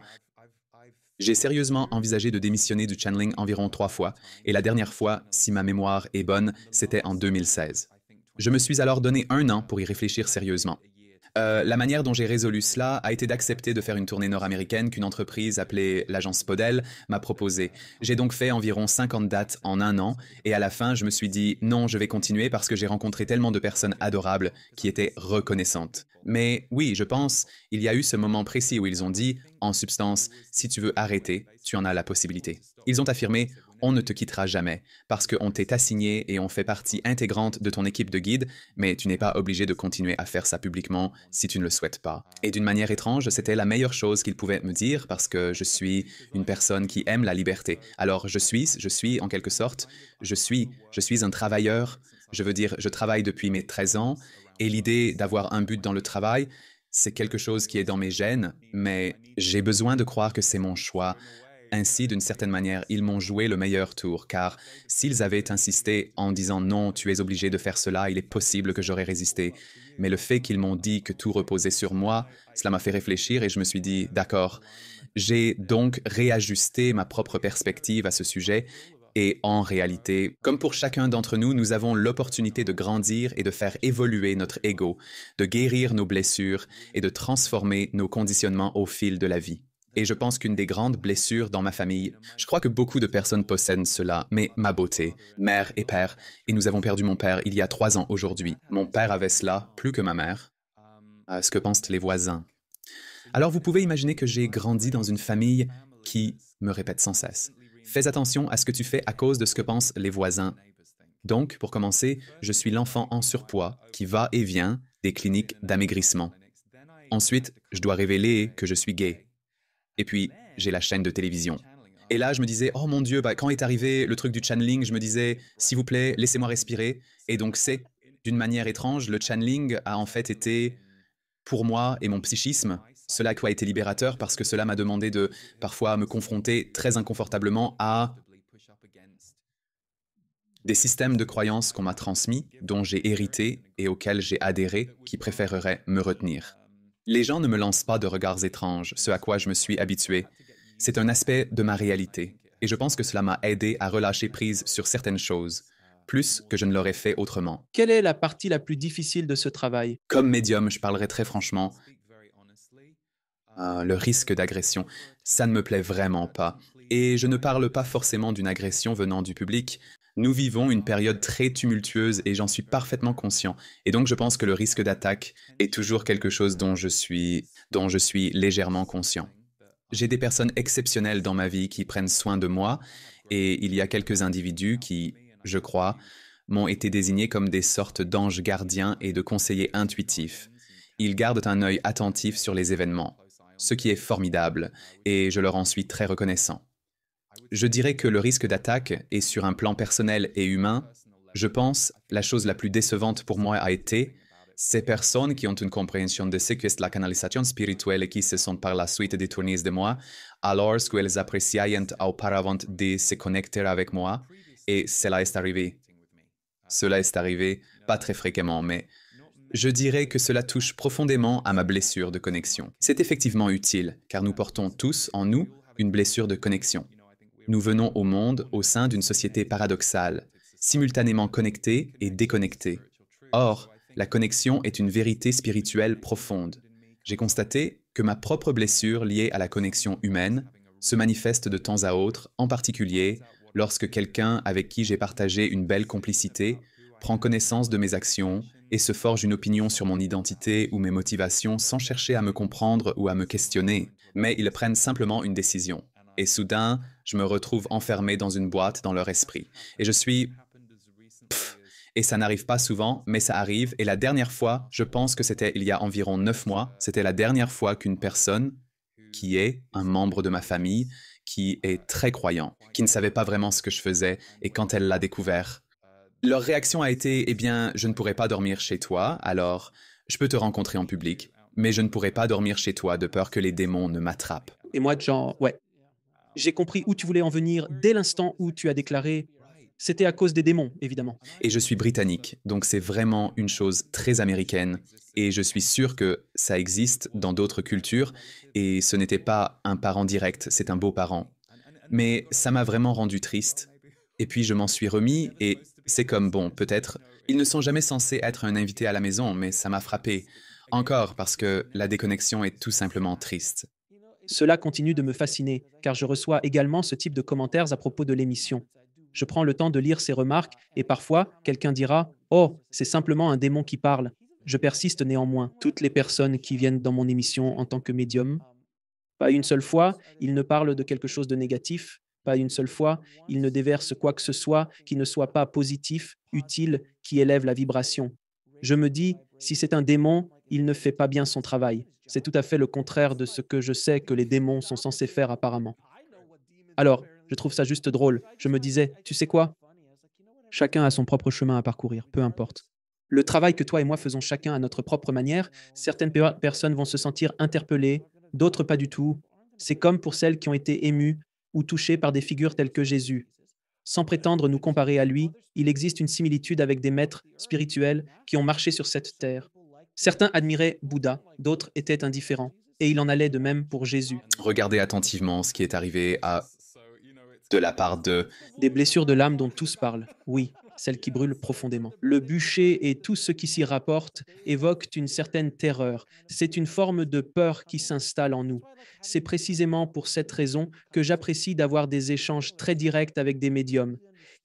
J'ai sérieusement envisagé de démissionner du channeling environ 3 fois, et la dernière fois, si ma mémoire est bonne, c'était en 2016. Je me suis alors donné 1 an pour y réfléchir sérieusement. La manière dont j'ai résolu cela a été d'accepter de faire une tournée nord-américaine qu'une entreprise appelée l'agence Podel m'a proposée. J'ai donc fait environ 50 dates en 1 an, et à la fin, je me suis dit non, je vais continuer parce que j'ai rencontré tellement de personnes adorables qui étaient reconnaissantes. Mais oui, je pense, il y a eu ce moment précis où ils ont dit, en substance, si tu veux arrêter, tu en as la possibilité. Ils ont affirmé, on ne te quittera jamais, parce qu'on t'est assigné et on fait partie intégrante de ton équipe de guide, mais tu n'es pas obligé de continuer à faire ça publiquement si tu ne le souhaites pas. Et d'une manière étrange, c'était la meilleure chose qu'ils pouvaient me dire parce que je suis une personne qui aime la liberté. Alors je suis en quelque sorte, je suis un travailleur, je veux dire, je travaille depuis mes 13 ans, et l'idée d'avoir un but dans le travail, c'est quelque chose qui est dans mes gènes, mais j'ai besoin de croire que c'est mon choix. Ainsi, d'une certaine manière, ils m'ont joué le meilleur tour, car s'ils avaient insisté en disant non, tu es obligé de faire cela, il est possible que j'aurais résisté. Mais le fait qu'ils m'ont dit que tout reposait sur moi, cela m'a fait réfléchir et je me suis dit, d'accord. J'ai donc réajusté ma propre perspective à ce sujet. Et en réalité, comme pour chacun d'entre nous, nous avons l'opportunité de grandir et de faire évoluer notre ego, de guérir nos blessures et de transformer nos conditionnements au fil de la vie. Et je pense qu'une des grandes blessures dans ma famille, je crois que beaucoup de personnes possèdent cela, mais ma beauté, mère et père, et nous avons perdu mon père il y a 3 ans aujourd'hui. Mon père avait cela, plus que ma mère. Ce que pensent les voisins? Alors vous pouvez imaginer que j'ai grandi dans une famille qui me répète sans cesse. Fais attention à ce que tu fais à cause de ce que pensent les voisins. Donc, pour commencer, je suis l'enfant en surpoids qui va et vient des cliniques d'amaigrissement. Ensuite, je dois révéler que je suis gay. Et puis, j'ai la chaîne de télévision. Et là, je me disais, oh mon Dieu, quand est arrivé le truc du channeling, je me disais, s'il vous plaît, laissez-moi respirer. Et donc, d'une manière étrange, le channeling a en fait été, pour moi et mon psychisme, cela qui a été libérateur parce que cela m'a demandé de parfois me confronter très inconfortablement à des systèmes de croyances qu'on m'a transmis, dont j'ai hérité et auxquels j'ai adhéré, qui préféreraient me retenir. Les gens ne me lancent pas de regards étranges, ce à quoi je me suis habitué. C'est un aspect de ma réalité, et je pense que cela m'a aidé à relâcher prise sur certaines choses, plus que je ne l'aurais fait autrement. Quelle est la partie la plus difficile de ce travail? Comme médium, je parlerai très franchement, le risque d'agression, ça ne me plaît vraiment pas. Et je ne parle pas forcément d'une agression venant du public. Nous vivons une période très tumultueuse et j'en suis parfaitement conscient. Et donc je pense que le risque d'attaque est toujours quelque chose dont je suis légèrement conscient. J'ai des personnes exceptionnelles dans ma vie qui prennent soin de moi et il y a quelques individus qui, je crois, m'ont été désignés comme des sortes d'anges gardiens et de conseillers intuitifs. Ils gardent un œil attentif sur les événements, ce qui est formidable et je leur en suis très reconnaissant. Je dirais que le risque d'attaque est sur un plan personnel et humain. Je pense, la chose la plus décevante pour moi a été ces personnes qui ont une compréhension de ce qu'est la canalisation spirituelle et qui se sont par la suite détournées de moi, alors qu'elles appréciaient auparavant de se connecter avec moi, et cela est arrivé. Cela est arrivé, pas très fréquemment, mais je dirais que cela touche profondément à ma blessure de connexion. C'est effectivement utile, car nous portons tous en nous une blessure de connexion. Nous venons au monde au sein d'une société paradoxale, simultanément connectée et déconnectée. Or, la connexion est une vérité spirituelle profonde. J'ai constaté que ma propre blessure liée à la connexion humaine se manifeste de temps à autre, en particulier lorsque quelqu'un avec qui j'ai partagé une belle complicité prend connaissance de mes actions et se forge une opinion sur mon identité ou mes motivations sans chercher à me comprendre ou à me questionner, mais ils prennent simplement une décision. Et soudain, je me retrouve enfermé dans une boîte dans leur esprit. Et je suis... Et ça n'arrive pas souvent, mais ça arrive. Et la dernière fois, je pense que c'était il y a environ 9 mois, c'était la dernière fois qu'une personne qui est un membre de ma famille, qui est très croyant, qui ne savait pas vraiment ce que je faisais, et quand elle l'a découvert, leur réaction a été, eh bien, je ne pourrai pas dormir chez toi, alors je peux te rencontrer en public, mais je ne pourrai pas dormir chez toi de peur que les démons ne m'attrapent. Et moi, genre, ouais, j'ai compris où tu voulais en venir dès l'instant où tu as déclaré c'était à cause des démons, évidemment. Et je suis britannique, donc c'est vraiment une chose très américaine, et je suis sûr que ça existe dans d'autres cultures, et ce n'était pas un parent direct, c'est un beau-parent. Mais ça m'a vraiment rendu triste. Et puis je m'en suis remis, et c'est comme, bon, peut-être, ils ne sont jamais censés être un invité à la maison, mais ça m'a frappé. Encore parce que la déconnexion est tout simplement triste. Cela continue de me fasciner, car je reçois également ce type de commentaires à propos de l'émission. Je prends le temps de lire ces remarques et parfois, quelqu'un dira « Oh, c'est simplement un démon qui parle ». Je persiste néanmoins. Toutes les personnes qui viennent dans mon émission en tant que médium, pas une seule fois, ils ne parlent de quelque chose de négatif, pas une seule fois, ils ne déversent quoi que ce soit qui ne soit pas positif, utile, qui élève la vibration. Je me dis, si c'est un démon, il ne fait pas bien son travail. C'est tout à fait le contraire de ce que je sais que les démons sont censés faire apparemment. Alors, je trouve ça juste drôle. Je me disais, tu sais quoi? Chacun a son propre chemin à parcourir, peu importe. Le travail que toi et moi faisons chacun à notre propre manière, certaines personnes vont se sentir interpellées, d'autres pas du tout. C'est comme pour celles qui ont été émues ou touchées par des figures telles que Jésus. Sans prétendre nous comparer à lui, il existe une similitude avec des maîtres spirituels qui ont marché sur cette terre. Certains admiraient Bouddha, d'autres étaient indifférents. Et il en allait de même pour Jésus. Regardez attentivement ce qui est arrivé de la part de... Des blessures de l'âme dont tous parlent, oui, celles qui brûlent profondément. Le bûcher et tout ce qui s'y rapporte évoquent une certaine terreur. C'est une forme de peur qui s'installe en nous. C'est précisément pour cette raison que j'apprécie d'avoir des échanges très directs avec des médiums.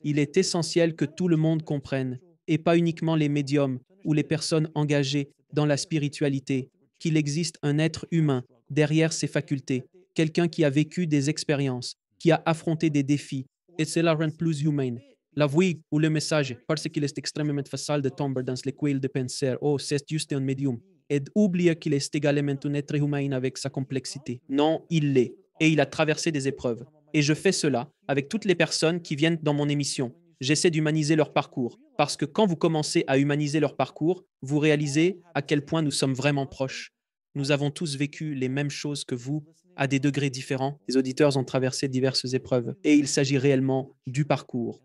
Il est essentiel que tout le monde comprenne, et pas uniquement les médiums ou les personnes engagées dans la spiritualité, qu'il existe un être humain derrière ses facultés, quelqu'un qui a vécu des expériences, qui a affronté des défis, et cela rend plus humain. La voix ou le message, parce qu'il est extrêmement facile de tomber dans les coils de penser, oh, c'est juste un médium, et oublier qu'il est également un être humain avec sa complexité. Non, il l'est, et il a traversé des épreuves. Et je fais cela avec toutes les personnes qui viennent dans mon émission. J'essaie d'humaniser leur parcours, parce que quand vous commencez à humaniser leur parcours, vous réalisez à quel point nous sommes vraiment proches. Nous avons tous vécu les mêmes choses que vous, à des degrés différents. Les auditeurs ont traversé diverses épreuves, et il s'agit réellement du parcours.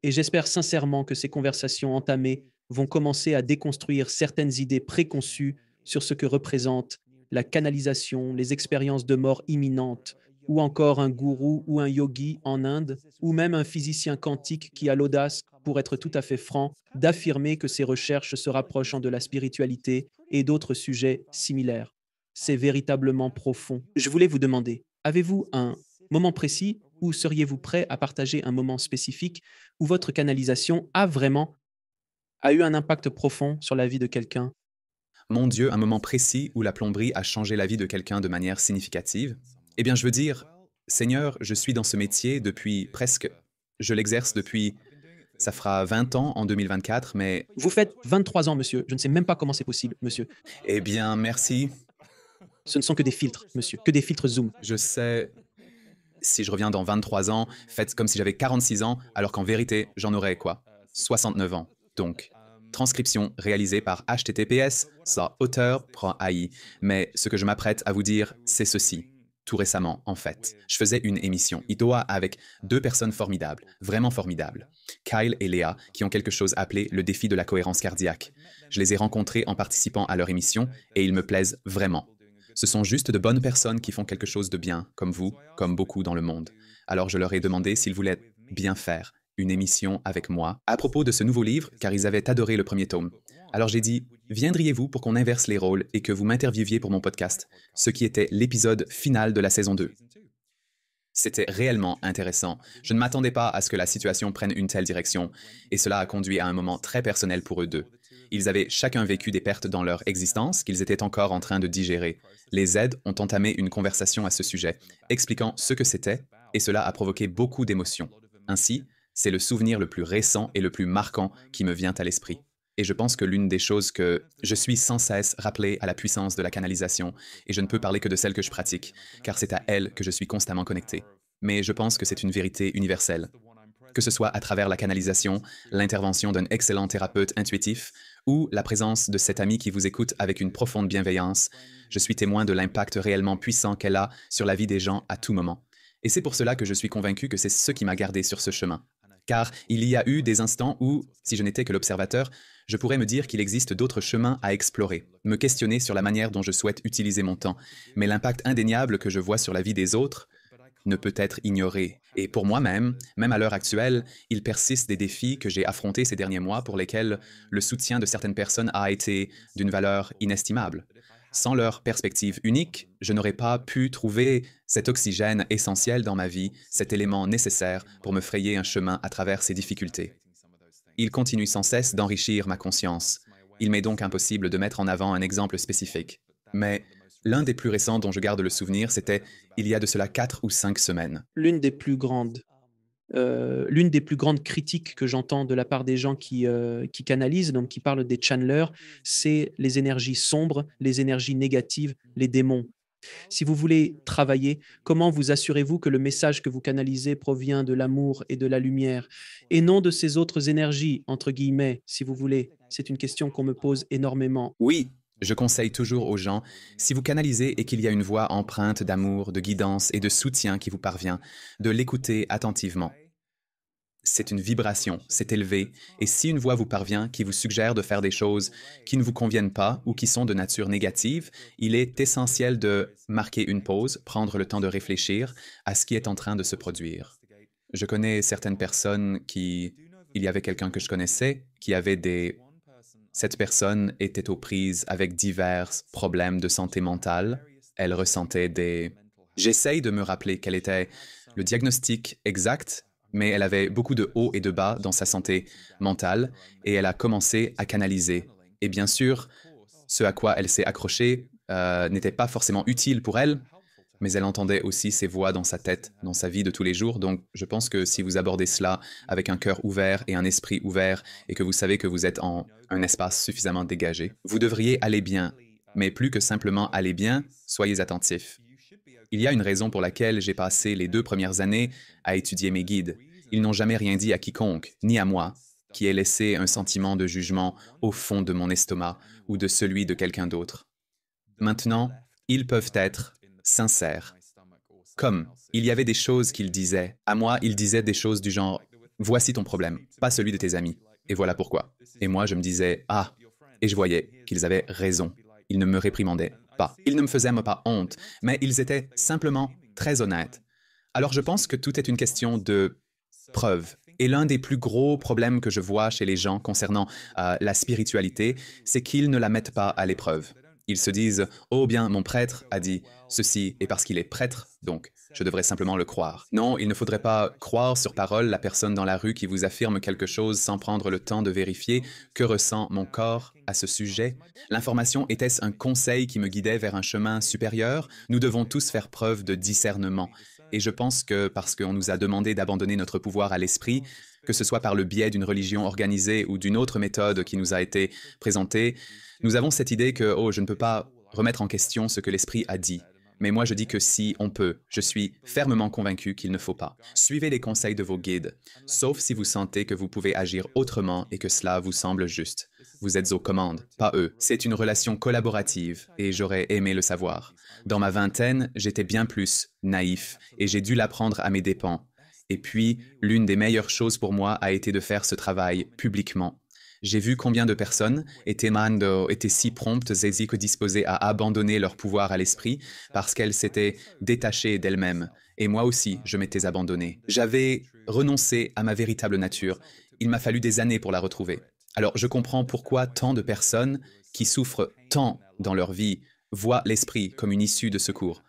Et j'espère sincèrement que ces conversations entamées vont commencer à déconstruire certaines idées préconçues sur ce que représente la canalisation, les expériences de mort imminente, ou encore un gourou ou un yogi en Inde, ou même un physicien quantique qui a l'audace, pour être tout à fait franc, d'affirmer que ses recherches se rapprochent de la spiritualité et d'autres sujets similaires. C'est véritablement profond. Je voulais vous demander, avez-vous un moment précis ou seriez-vous prêt à partager un moment spécifique où votre canalisation a eu un impact profond sur la vie de quelqu'un? Mon Dieu, un moment précis où la plomberie a changé la vie de quelqu'un de manière significative? Eh bien, je veux dire, Seigneur, je suis dans ce métier depuis presque... Je l'exerce depuis... Ça fera 20 ans en 2024, mais... Vous faites 23 ans, monsieur. Je ne sais même pas comment c'est possible, monsieur. Eh bien, merci. Ce ne sont que des filtres, monsieur, que des filtres Zoom. Je sais... si je reviens dans 23 ans, faites comme si j'avais 46 ans, alors qu'en vérité, j'en aurais quoi? 69 ans. Donc, transcription réalisée par https://auteur.ai. Mais ce que je m'apprête à vous dire, c'est ceci. Tout récemment, en fait, je faisais une émission IDOA avec deux personnes formidables, vraiment formidables. Kyle et Léa, qui ont quelque chose appelé le défi de la cohérence cardiaque. Je les ai rencontrés en participant à leur émission et ils me plaisent vraiment. Ce sont juste de bonnes personnes qui font quelque chose de bien, comme vous, comme beaucoup dans le monde. Alors je leur ai demandé s'ils voulaient bien faire une émission avec moi à propos de ce nouveau livre, car ils avaient adoré le premier tome. Alors j'ai dit, viendriez-vous pour qu'on inverse les rôles et que vous m'interviewiez pour mon podcast, ce qui était l'épisode final de la saison 2. C'était réellement intéressant. Je ne m'attendais pas à ce que la situation prenne une telle direction, et cela a conduit à un moment très personnel pour eux deux. Ils avaient chacun vécu des pertes dans leur existence qu'ils étaient encore en train de digérer. Les aides ont entamé une conversation à ce sujet, expliquant ce que c'était, et cela a provoqué beaucoup d'émotions. Ainsi, c'est le souvenir le plus récent et le plus marquant qui me vient à l'esprit. Et je pense que l'une des choses que je suis sans cesse rappelé à la puissance de la canalisation, et je ne peux parler que de celle que je pratique, car c'est à elle que je suis constamment connecté. Mais je pense que c'est une vérité universelle. Que ce soit à travers la canalisation, l'intervention d'un excellent thérapeute intuitif, ou la présence de cet ami qui vous écoute avec une profonde bienveillance, je suis témoin de l'impact réellement puissant qu'elle a sur la vie des gens à tout moment. Et c'est pour cela que je suis convaincu que c'est ce qui m'a gardé sur ce chemin. Car il y a eu des instants où, si je n'étais que l'observateur, je pourrais me dire qu'il existe d'autres chemins à explorer, me questionner sur la manière dont je souhaite utiliser mon temps, mais l'impact indéniable que je vois sur la vie des autres ne peut être ignoré. Et pour moi-même, même à l'heure actuelle, il persiste des défis que j'ai affrontés ces derniers mois pour lesquels le soutien de certaines personnes a été d'une valeur inestimable. Sans leur perspective unique, je n'aurais pas pu trouver cet oxygène essentiel dans ma vie, cet élément nécessaire pour me frayer un chemin à travers ces difficultés. Il continue sans cesse d'enrichir ma conscience. Il m'est donc impossible de mettre en avant un exemple spécifique. Mais l'un des plus récents dont je garde le souvenir, c'était il y a de cela 4 ou 5 semaines. L'une des plus grandes critiques que j'entends de la part des gens qui canalisent, donc qui parlent des channelers, c'est les énergies sombres, les énergies négatives, les démons. Si vous voulez travailler, comment vous assurez-vous que le message que vous canalisez provient de l'amour et de la lumière et non de ces autres énergies, entre guillemets, si vous voulez? C'est une question qu'on me pose énormément. Oui, je conseille toujours aux gens, si vous canalisez et qu'il y a une voix empreinte d'amour, de guidance et de soutien qui vous parvient, de l'écouter attentivement. C'est une vibration, c'est élevé, et si une voix vous parvient qui vous suggère de faire des choses qui ne vous conviennent pas ou qui sont de nature négative, il est essentiel de marquer une pause, prendre le temps de réfléchir à ce qui est en train de se produire. Je connais certaines personnes il y avait quelqu'un que je connaissais qui avait Cette personne était aux prises avec divers problèmes de santé mentale. Elle ressentait. J'essaye de me rappeler quel était le diagnostic exact, mais elle avait beaucoup de hauts et de bas dans sa santé mentale et elle a commencé à canaliser. Et bien sûr, ce à quoi elle s'est accrochée n'était pas forcément utile pour elle, mais elle entendait aussi ces voix dans sa tête, dans sa vie de tous les jours. Donc, je pense que si vous abordez cela avec un cœur ouvert et un esprit ouvert et que vous savez que vous êtes en un espace suffisamment dégagé, vous devriez aller bien. Mais plus que simplement aller bien, soyez attentifs. Il y a une raison pour laquelle j'ai passé les 2 premières années à étudier mes guides. Ils n'ont jamais rien dit à quiconque, ni à moi, qui ait laissé un sentiment de jugement au fond de mon estomac ou de celui de quelqu'un d'autre. Maintenant, ils peuvent être sincères. Comme il y avait des choses qu'ils disaient. À moi, ils disaient des choses du genre « Voici ton problème, pas celui de tes amis. Et voilà pourquoi. » Et moi, je me disais « Ah !» Et je voyais qu'ils avaient raison. Ils ne me réprimandaient pas. Ils ne me faisaient pas honte, mais ils étaient simplement très honnêtes. Alors je pense que tout est une question de preuve. Et l'un des plus gros problèmes que je vois chez les gens concernant la spiritualité, c'est qu'ils ne la mettent pas à l'épreuve. Ils se disent « Oh bien, mon prêtre a dit ceci, et parce qu'il est prêtre, donc je devrais simplement le croire. » Non, il ne faudrait pas croire sur parole la personne dans la rue qui vous affirme quelque chose sans prendre le temps de vérifier que ressent mon corps à ce sujet. L'information était-ce un conseil qui me guidait vers un chemin supérieur? Nous devons tous faire preuve de discernement. Et je pense que parce qu'on nous a demandé d'abandonner notre pouvoir à l'esprit, que ce soit par le biais d'une religion organisée ou d'une autre méthode qui nous a été présentée, nous avons cette idée que « Oh, je ne peux pas remettre en question ce que l'esprit a dit. » Mais moi, je dis que si on peut, je suis fermement convaincu qu'il ne faut pas. Suivez les conseils de vos guides, sauf si vous sentez que vous pouvez agir autrement et que cela vous semble juste. Vous êtes aux commandes, pas eux. C'est une relation collaborative et j'aurais aimé le savoir. Dans ma vingtaine, j'étais bien plus naïf et j'ai dû l'apprendre à mes dépens. Et puis, l'une des meilleures choses pour moi a été de faire ce travail publiquement. J'ai vu combien de personnes étaient si promptes et si disposées à abandonner leur pouvoir à l'esprit parce qu'elles s'étaient détachées d'elles-mêmes. Et moi aussi, je m'étais abandonné. J'avais renoncé à ma véritable nature. Il m'a fallu des années pour la retrouver. Alors, je comprends pourquoi tant de personnes qui souffrent tant dans leur vie voient l'esprit comme une issue de secours.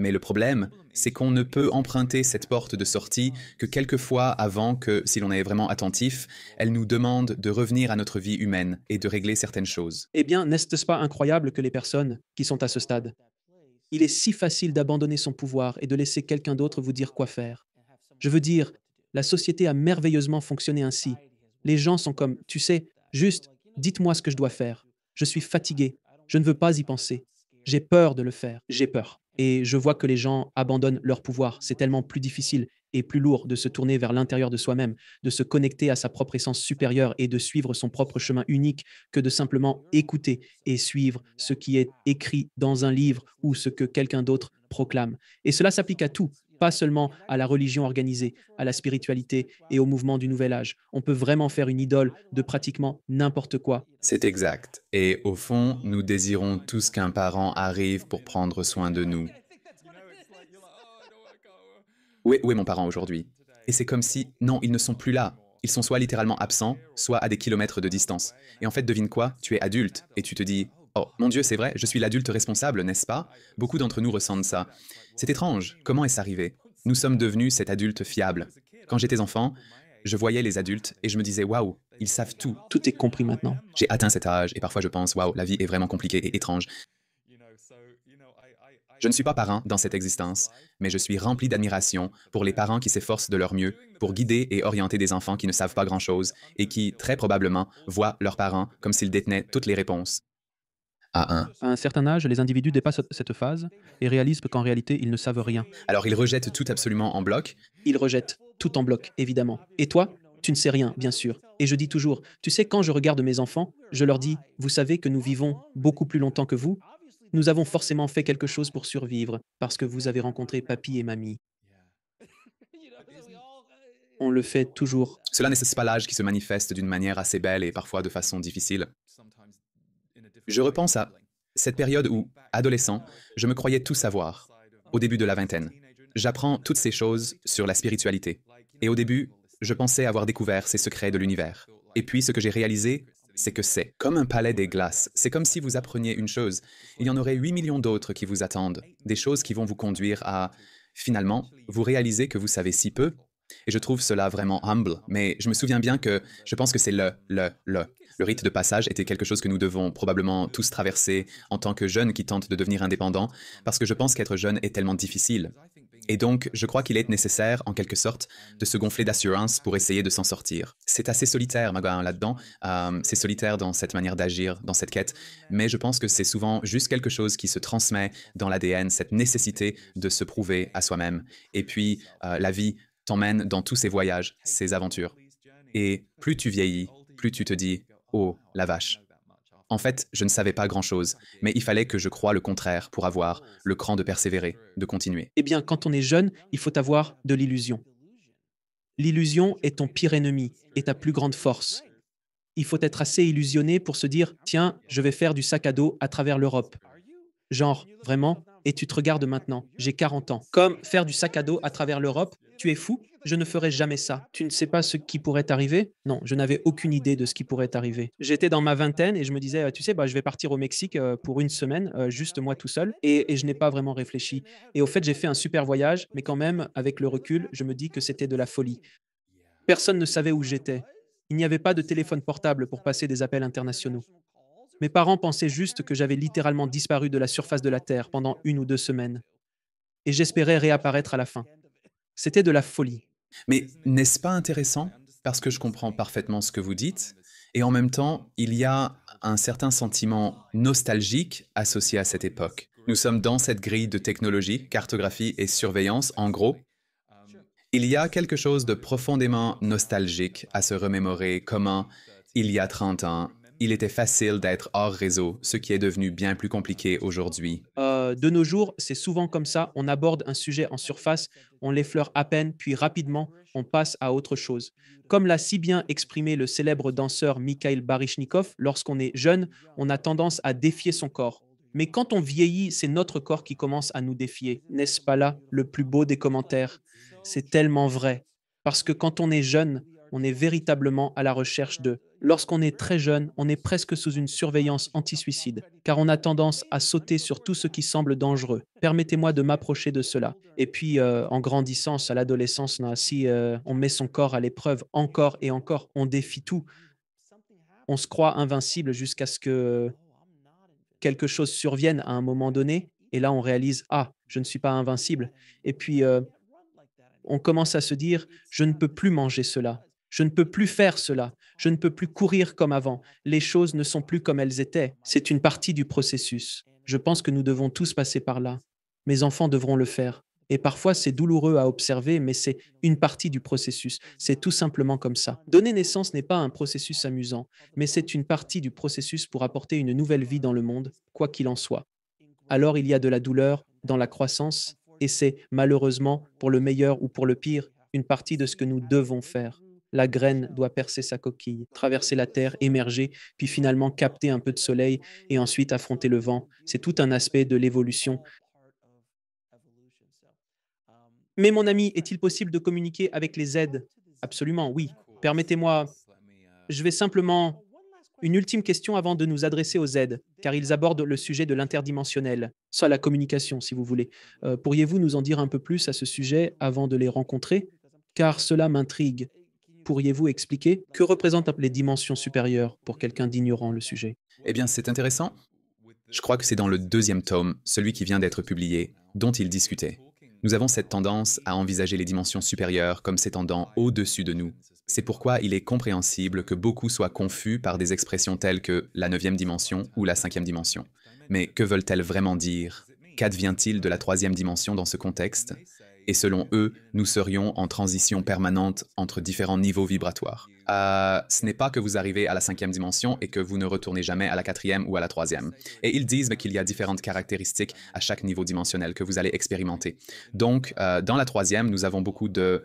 Mais le problème, c'est qu'on ne peut emprunter cette porte de sortie que quelquefois avant que, si l'on est vraiment attentif, elle nous demande de revenir à notre vie humaine et de régler certaines choses. Eh bien, n'est-ce pas incroyable que les personnes qui sont à ce stade? Il est si facile d'abandonner son pouvoir et de laisser quelqu'un d'autre vous dire quoi faire. Je veux dire, la société a merveilleusement fonctionné ainsi. Les gens sont comme, tu sais, juste, dites-moi ce que je dois faire. Je suis fatigué, je ne veux pas y penser. J'ai peur de le faire, j'ai peur. Et je vois que les gens abandonnent leur pouvoir. C'est tellement plus difficile et plus lourd de se tourner vers l'intérieur de soi-même, de se connecter à sa propre essence supérieure et de suivre son propre chemin unique que de simplement écouter et suivre ce qui est écrit dans un livre ou ce que quelqu'un d'autre proclame. Et cela s'applique à tout, pas seulement à la religion organisée, à la spiritualité et au mouvement du nouvel âge. On peut vraiment faire une idole de pratiquement n'importe quoi. C'est exact. Et au fond, nous désirons tous qu'un parent arrive pour prendre soin de nous. Où est mon parent aujourd'hui? Et c'est comme si, non, ils ne sont plus là. Ils sont soit littéralement absents, soit à des kilomètres de distance. Et en fait, devine quoi? Tu es adulte et tu te dis, oh mon Dieu, c'est vrai, je suis l'adulte responsable, n'est-ce pas? Beaucoup d'entre nous ressentent ça. C'est étrange, comment est-ce arrivé? Nous sommes devenus cet adulte fiable. Quand j'étais enfant, je voyais les adultes et je me disais, waouh, ils savent tout. Tout est compris maintenant. J'ai atteint cet âge et parfois je pense, waouh, la vie est vraiment compliquée et étrange. Je ne suis pas parent dans cette existence, mais je suis rempli d'admiration pour les parents qui s'efforcent de leur mieux pour guider et orienter des enfants qui ne savent pas grand-chose et qui, très probablement, voient leurs parents comme s'ils détenaient toutes les réponses. À un certain âge, les individus dépassent cette phase et réalisent qu'en réalité, ils ne savent rien. Alors ils rejettent tout absolument en bloc. Ils rejettent tout en bloc, évidemment. Et toi, tu ne sais rien, bien sûr. Et je dis toujours, tu sais, quand je regarde mes enfants, je leur dis, vous savez que nous vivons beaucoup plus longtemps que vous. Nous avons forcément fait quelque chose pour survivre, parce que vous avez rencontré papy et mamie. On le fait toujours. Cela n'est pas l'âge qui se manifeste d'une manière assez belle et parfois de façon difficile. Je repense à cette période où, adolescent, je me croyais tout savoir, au début de la vingtaine. J'apprends toutes ces choses sur la spiritualité. Et au début, je pensais avoir découvert ces secrets de l'univers. Et puis, ce que j'ai réalisé, c'est que c'est comme un palais des glaces. C'est comme si vous appreniez une chose. Il y en aurait 8 millions d'autres qui vous attendent. Des choses qui vont vous conduire à, finalement, vous réaliser que vous savez si peu. Et je trouve cela vraiment humble. Mais je me souviens bien que je pense que c'est le rite de passage était quelque chose que nous devons probablement tous traverser en tant que jeunes qui tentent de devenir indépendants, parce que je pense qu'être jeune est tellement difficile. Et donc, je crois qu'il est nécessaire, en quelque sorte, de se gonfler d'assurance pour essayer de s'en sortir. C'est assez solitaire, Maga, là-dedans. C'est solitaire dans cette manière d'agir, dans cette quête. Mais je pense que c'est souvent juste quelque chose qui se transmet dans l'ADN, cette nécessité de se prouver à soi-même. Et puis, la vie t'emmène dans tous ces voyages, ces aventures. Et plus tu vieillis, plus tu te dis « Oh, la vache !» En fait, je ne savais pas grand-chose, mais il fallait que je croie le contraire pour avoir le cran de persévérer, de continuer. Eh bien, quand on est jeune, il faut avoir de l'illusion. L'illusion est ton pire ennemi et ta plus grande force. Il faut être assez illusionné pour se dire, tiens, je vais faire du sac à dos à travers l'Europe. Genre, vraiment? Et tu te regardes maintenant, j'ai 40 ans. Comme faire du sac à dos à travers l'Europe, tu es fou? Je ne ferai jamais ça. Tu ne sais pas ce qui pourrait arriver? Non, je n'avais aucune idée de ce qui pourrait arriver. J'étais dans ma vingtaine et je me disais, tu sais, bah, je vais partir au Mexique pour une semaine, juste moi tout seul, et je n'ai pas vraiment réfléchi. Et au fait, j'ai fait un super voyage, mais quand même, avec le recul, je me dis que c'était de la folie. Personne ne savait où j'étais. Il n'y avait pas de téléphone portable pour passer des appels internationaux. Mes parents pensaient juste que j'avais littéralement disparu de la surface de la Terre pendant 1 ou 2 semaines. Et j'espérais réapparaître à la fin. C'était de la folie. Mais n'est-ce pas intéressant? Parce que je comprends parfaitement ce que vous dites, et en même temps, il y a un certain sentiment nostalgique associé à cette époque. Nous sommes dans cette grille de technologie, cartographie et surveillance, en gros. Il y a quelque chose de profondément nostalgique à se remémorer comment, il y a 30 ans, il était facile d'être hors réseau, ce qui est devenu bien plus compliqué aujourd'hui. De nos jours, c'est souvent comme ça, on aborde un sujet en surface, on l'effleure à peine, puis rapidement, on passe à autre chose. Comme l'a si bien exprimé le célèbre danseur Mikhail Baryshnikov, lorsqu'on est jeune, on a tendance à défier son corps. Mais quand on vieillit, c'est notre corps qui commence à nous défier. N'est-ce pas là le plus beau des commentaires? C'est tellement vrai. Parce que quand on est jeune, on est véritablement à la recherche de. Lorsqu'on est très jeune, on est presque sous une surveillance anti-suicide, car on a tendance à sauter sur tout ce qui semble dangereux. Permettez-moi de m'approcher de cela. Et puis, en grandissant, à l'adolescence, si on met son corps à l'épreuve encore et encore, on défie tout. On se croit invincible jusqu'à ce que quelque chose survienne à un moment donné, et là, on réalise, ah, je ne suis pas invincible. Et puis, on commence à se dire, je ne peux plus manger cela, je ne peux plus faire cela, je ne peux plus courir comme avant, les choses ne sont plus comme elles étaient. C'est une partie du processus. Je pense que nous devons tous passer par là. Mes enfants devront le faire. Et parfois, c'est douloureux à observer, mais c'est une partie du processus. C'est tout simplement comme ça. Donner naissance n'est pas un processus amusant, mais c'est une partie du processus pour apporter une nouvelle vie dans le monde, quoi qu'il en soit. Alors il y a de la douleur dans la croissance, et c'est malheureusement, pour le meilleur ou pour le pire, une partie de ce que nous devons faire. La graine doit percer sa coquille, traverser la terre, émerger, puis finalement capter un peu de soleil et ensuite affronter le vent. C'est tout un aspect de l'évolution. Mais mon ami, est-il possible de communiquer avec les aides? Absolument, oui. Permettez-moi, je vais simplement une ultime question avant de nous adresser aux aides, car ils abordent le sujet de l'interdimensionnel, soit la communication, si vous voulez. Pourriez-vous nous en dire un peu plus à ce sujet avant de les rencontrer? Car cela m'intrigue. Pourriez-vous expliquer que représentent les dimensions supérieures pour quelqu'un d'ignorant le sujet? Eh bien, c'est intéressant. Je crois que c'est dans le deuxième tome, celui qui vient d'être publié, dont il discutait. Nous avons cette tendance à envisager les dimensions supérieures comme s'étendant au-dessus de nous. C'est pourquoi il est compréhensible que beaucoup soient confus par des expressions telles que la neuvième dimension ou la cinquième dimension. Mais que veulent-elles vraiment dire? Qu'advient-il de la troisième dimension dans ce contexte? Et selon eux, nous serions en transition permanente entre différents niveaux vibratoires. Ce n'est pas que vous arrivez à la cinquième dimension et que vous ne retournez jamais à la quatrième ou à la troisième. Et ils disent qu'il y a différentes caractéristiques à chaque niveau dimensionnel que vous allez expérimenter. Donc, dans la troisième, nous avons beaucoup de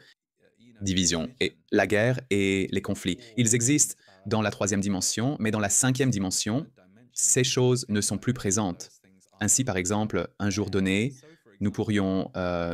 divisions et la guerre et les conflits. Ils existent dans la troisième dimension, mais dans la cinquième dimension, ces choses ne sont plus présentes. Ainsi, par exemple, un jour donné, nous pourrions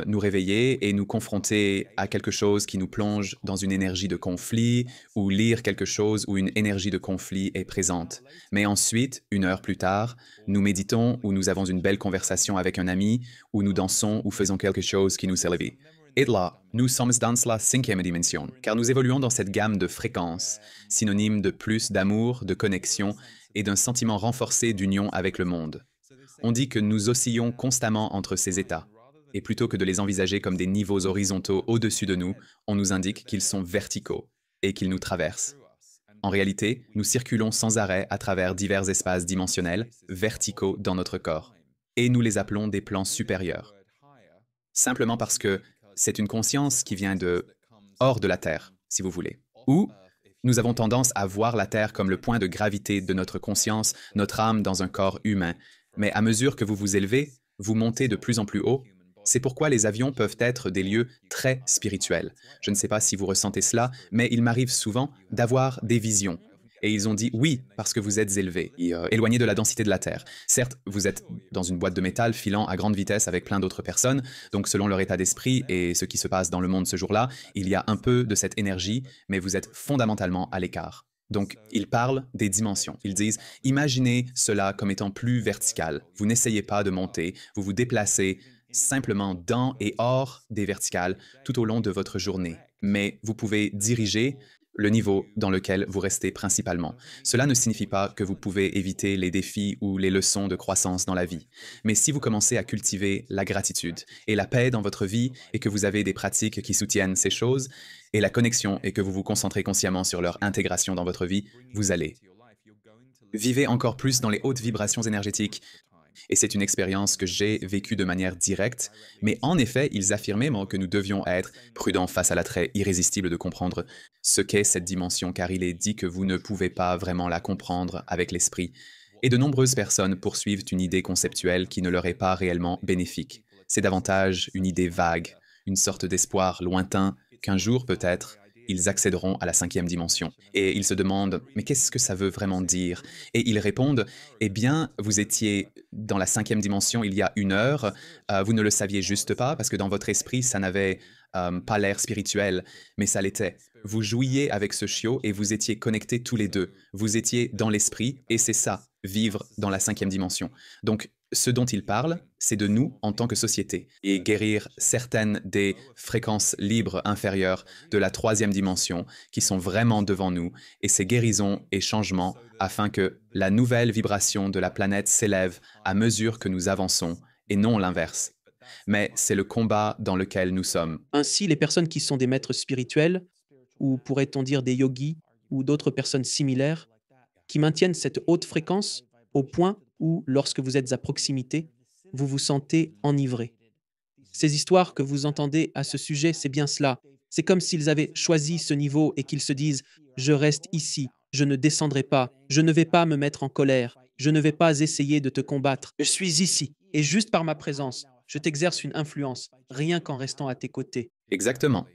nous réveiller et nous confronter à quelque chose qui nous plonge dans une énergie de conflit ou lire quelque chose où une énergie de conflit est présente. Mais ensuite, une heure plus tard, nous méditons ou nous avons une belle conversation avec un ami ou nous dansons ou faisons quelque chose qui nous élève. Et là, nous sommes dans la cinquième dimension, car nous évoluons dans cette gamme de fréquences, synonyme de plus d'amour, de connexion et d'un sentiment renforcé d'union avec le monde. On dit que nous oscillons constamment entre ces états. Et plutôt que de les envisager comme des niveaux horizontaux au-dessus de nous, on nous indique qu'ils sont verticaux et qu'ils nous traversent. En réalité, nous circulons sans arrêt à travers divers espaces dimensionnels, verticaux dans notre corps. Et nous les appelons des plans supérieurs. Simplement parce que c'est une conscience qui vient de hors de la Terre, si vous voulez. Ou nous avons tendance à voir la Terre comme le point de gravité de notre conscience, notre âme dans un corps humain. Mais à mesure que vous vous élevez, vous montez de plus en plus haut. C'est pourquoi les avions peuvent être des lieux très spirituels. Je ne sais pas si vous ressentez cela, mais il m'arrive souvent d'avoir des visions. Et ils ont dit oui, parce que vous êtes élevé, éloigné de la densité de la Terre. Certes, vous êtes dans une boîte de métal filant à grande vitesse avec plein d'autres personnes, donc selon leur état d'esprit et ce qui se passe dans le monde ce jour-là, il y a un peu de cette énergie, mais vous êtes fondamentalement à l'écart. Donc, ils parlent des dimensions. Ils disent, imaginez cela comme étant plus vertical. Vous n'essayez pas de monter, vous vous déplacez simplement dans et hors des verticales tout au long de votre journée. Mais vous pouvez diriger le niveau dans lequel vous restez principalement. Cela ne signifie pas que vous pouvez éviter les défis ou les leçons de croissance dans la vie. Mais si vous commencez à cultiver la gratitude et la paix dans votre vie et que vous avez des pratiques qui soutiennent ces choses et la connexion et que vous vous concentrez consciemment sur leur intégration dans votre vie, vous allez vivre encore plus dans les hautes vibrations énergétiques. Et c'est une expérience que j'ai vécue de manière directe, mais en effet, ils affirmaient que nous devions être prudents face à l'attrait irrésistible de comprendre ce qu'est cette dimension, car il est dit que vous ne pouvez pas vraiment la comprendre avec l'esprit. Et de nombreuses personnes poursuivent une idée conceptuelle qui ne leur est pas réellement bénéfique. C'est davantage une idée vague, une sorte d'espoir lointain qu'un jour peut-être, ils accéderont à la cinquième dimension. Et ils se demandent, mais qu'est-ce que ça veut vraiment dire? Et ils répondent, eh bien, vous étiez dans la cinquième dimension il y a 1 heure, vous ne le saviez juste pas, parce que dans votre esprit, ça n'avait pas l'air spirituel, mais ça l'était. Vous jouiez avec ce chiot et vous étiez connectés tous les deux. Vous étiez dans l'esprit, et c'est ça, vivre dans la cinquième dimension. Donc, ce dont il parle, c'est de nous en tant que société, et guérir certaines des fréquences libres inférieures de la troisième dimension qui sont vraiment devant nous, et ces guérisons et changements afin que la nouvelle vibration de la planète s'élève à mesure que nous avançons, et non l'inverse. Mais c'est le combat dans lequel nous sommes. Ainsi, les personnes qui sont des maîtres spirituels, ou pourrait-on dire des yogis, ou d'autres personnes similaires, qui maintiennent cette haute fréquence au point où, lorsque vous êtes à proximité, vous vous sentez enivré. Ces histoires que vous entendez à ce sujet, c'est bien cela. C'est comme s'ils avaient choisi ce niveau et qu'ils se disent ⁇ Je reste ici, je ne descendrai pas, je ne vais pas me mettre en colère, je ne vais pas essayer de te combattre, je suis ici, et juste par ma présence, je t'exerce une influence, rien qu'en restant à tes côtés. Exactement.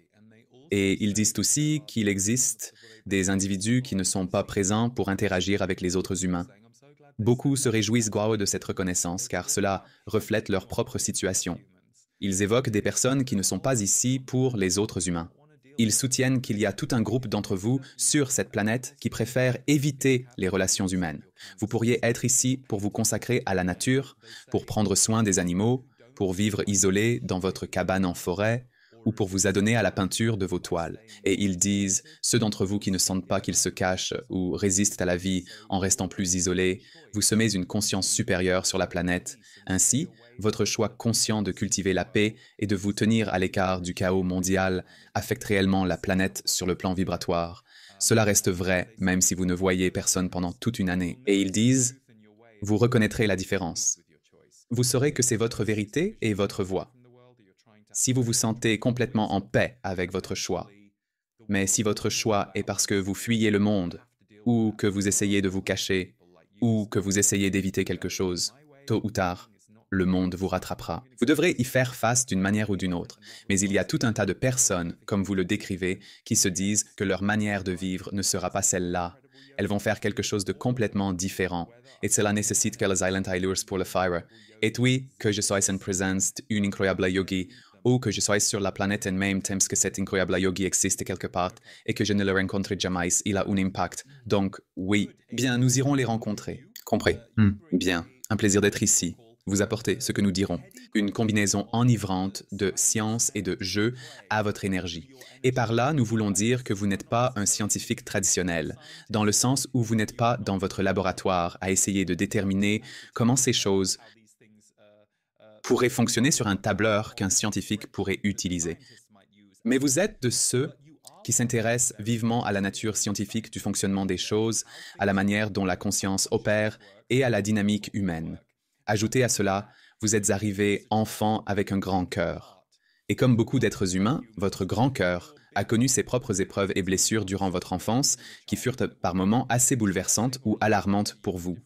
Et ils disent aussi qu'il existe des individus qui ne sont pas présents pour interagir avec les autres humains. Beaucoup se réjouissent de cette reconnaissance, car cela reflète leur propre situation. Ils évoquent des personnes qui ne sont pas ici pour les autres humains. Ils soutiennent qu'il y a tout un groupe d'entre vous sur cette planète qui préfèrent éviter les relations humaines. Vous pourriez être ici pour vous consacrer à la nature, pour prendre soin des animaux, pour vivre isolé dans votre cabane en forêt, ou pour vous adonner à la peinture de vos toiles. Et ils disent, ceux d'entre vous qui ne sentent pas qu'ils se cachent ou résistent à la vie en restant plus isolés, vous semez une conscience supérieure sur la planète. Ainsi, votre choix conscient de cultiver la paix et de vous tenir à l'écart du chaos mondial affecte réellement la planète sur le plan vibratoire. Cela reste vrai, même si vous ne voyez personne pendant toute une année. Et ils disent, vous reconnaîtrez la différence. Vous saurez que c'est votre vérité et votre voix. Si vous vous sentez complètement en paix avec votre choix, mais si votre choix est parce que vous fuyez le monde, ou que vous essayez de vous cacher, ou que vous essayez d'éviter quelque chose, tôt ou tard, le monde vous rattrapera. Vous devrez y faire face d'une manière ou d'une autre, mais il y a tout un tas de personnes, comme vous le décrivez, qui se disent que leur manière de vivre ne sera pas celle-là. Elles vont faire quelque chose de complètement différent, et cela nécessite que les Island Allures pour le faire. Et oui, que je sois en présence d'une incroyable yogi, ou que je sois sur la planète en même temps que cet incroyable yogi existe quelque part et que je ne le rencontre jamais, il a un impact. Donc, oui, bien, nous irons les rencontrer. Compris. Bien, un plaisir d'être ici. Vous apporter ce que nous dirons. Une combinaison enivrante de science et de jeu à votre énergie. Et par là, nous voulons dire que vous n'êtes pas un scientifique traditionnel, dans le sens où vous n'êtes pas dans votre laboratoire à essayer de déterminer comment ces choses pourrait fonctionner sur un tableur qu'un scientifique pourrait utiliser. Mais vous êtes de ceux qui s'intéressent vivement à la nature scientifique du fonctionnement des choses, à la manière dont la conscience opère et à la dynamique humaine. Ajoutez à cela, vous êtes arrivé enfant avec un grand cœur. Et comme beaucoup d'êtres humains, votre grand cœur a connu ses propres épreuves et blessures durant votre enfance qui furent par moments assez bouleversantes ou alarmantes pour vous.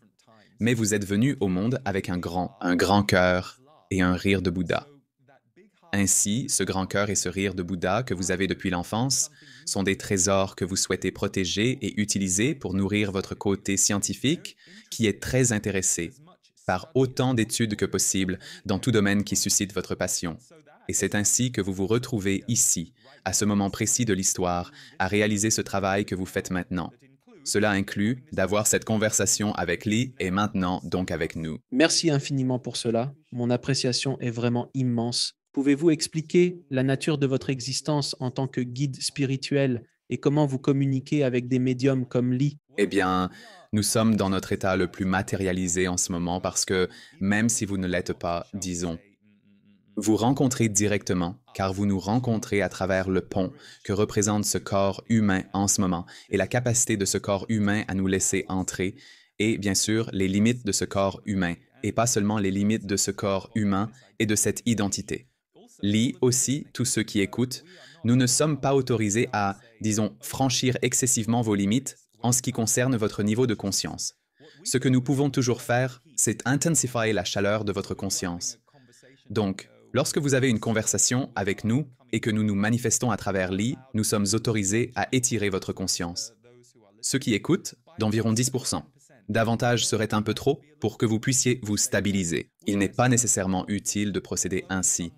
Mais vous êtes venu au monde avec un grand cœur, et un rire de Bouddha. Ainsi, ce grand cœur et ce rire de Bouddha que vous avez depuis l'enfance sont des trésors que vous souhaitez protéger et utiliser pour nourrir votre côté scientifique qui est très intéressé par autant d'études que possible dans tout domaine qui suscite votre passion. Et c'est ainsi que vous vous retrouvez ici, à ce moment précis de l'histoire, à réaliser ce travail que vous faites maintenant. Cela inclut d'avoir cette conversation avec Lee et maintenant donc avec nous. Merci infiniment pour cela. Mon appréciation est vraiment immense. Pouvez-vous expliquer la nature de votre existence en tant que guide spirituel et comment vous communiquez avec des médiums comme Lee? Eh bien, nous sommes dans notre état le plus matérialisé en ce moment parce que, même si vous ne l'êtes pas, disons, vous rencontrez directement, car vous nous rencontrez à travers le pont que représente ce corps humain en ce moment et la capacité de ce corps humain à nous laisser entrer et, bien sûr, les limites de ce corps humain et pas seulement les limites de ce corps humain et de cette identité. Lee aussi, tous ceux qui écoutent, nous ne sommes pas autorisés à, disons, franchir excessivement vos limites en ce qui concerne votre niveau de conscience. Ce que nous pouvons toujours faire, c'est intensifier la chaleur de votre conscience. Donc, lorsque vous avez une conversation avec nous et que nous nous manifestons à travers Lee, nous sommes autorisés à étirer votre conscience. Ceux qui écoutent, d'environ 10%. Davantage serait un peu trop pour que vous puissiez vous stabiliser. Il n'est pas nécessairement utile de procéder ainsi.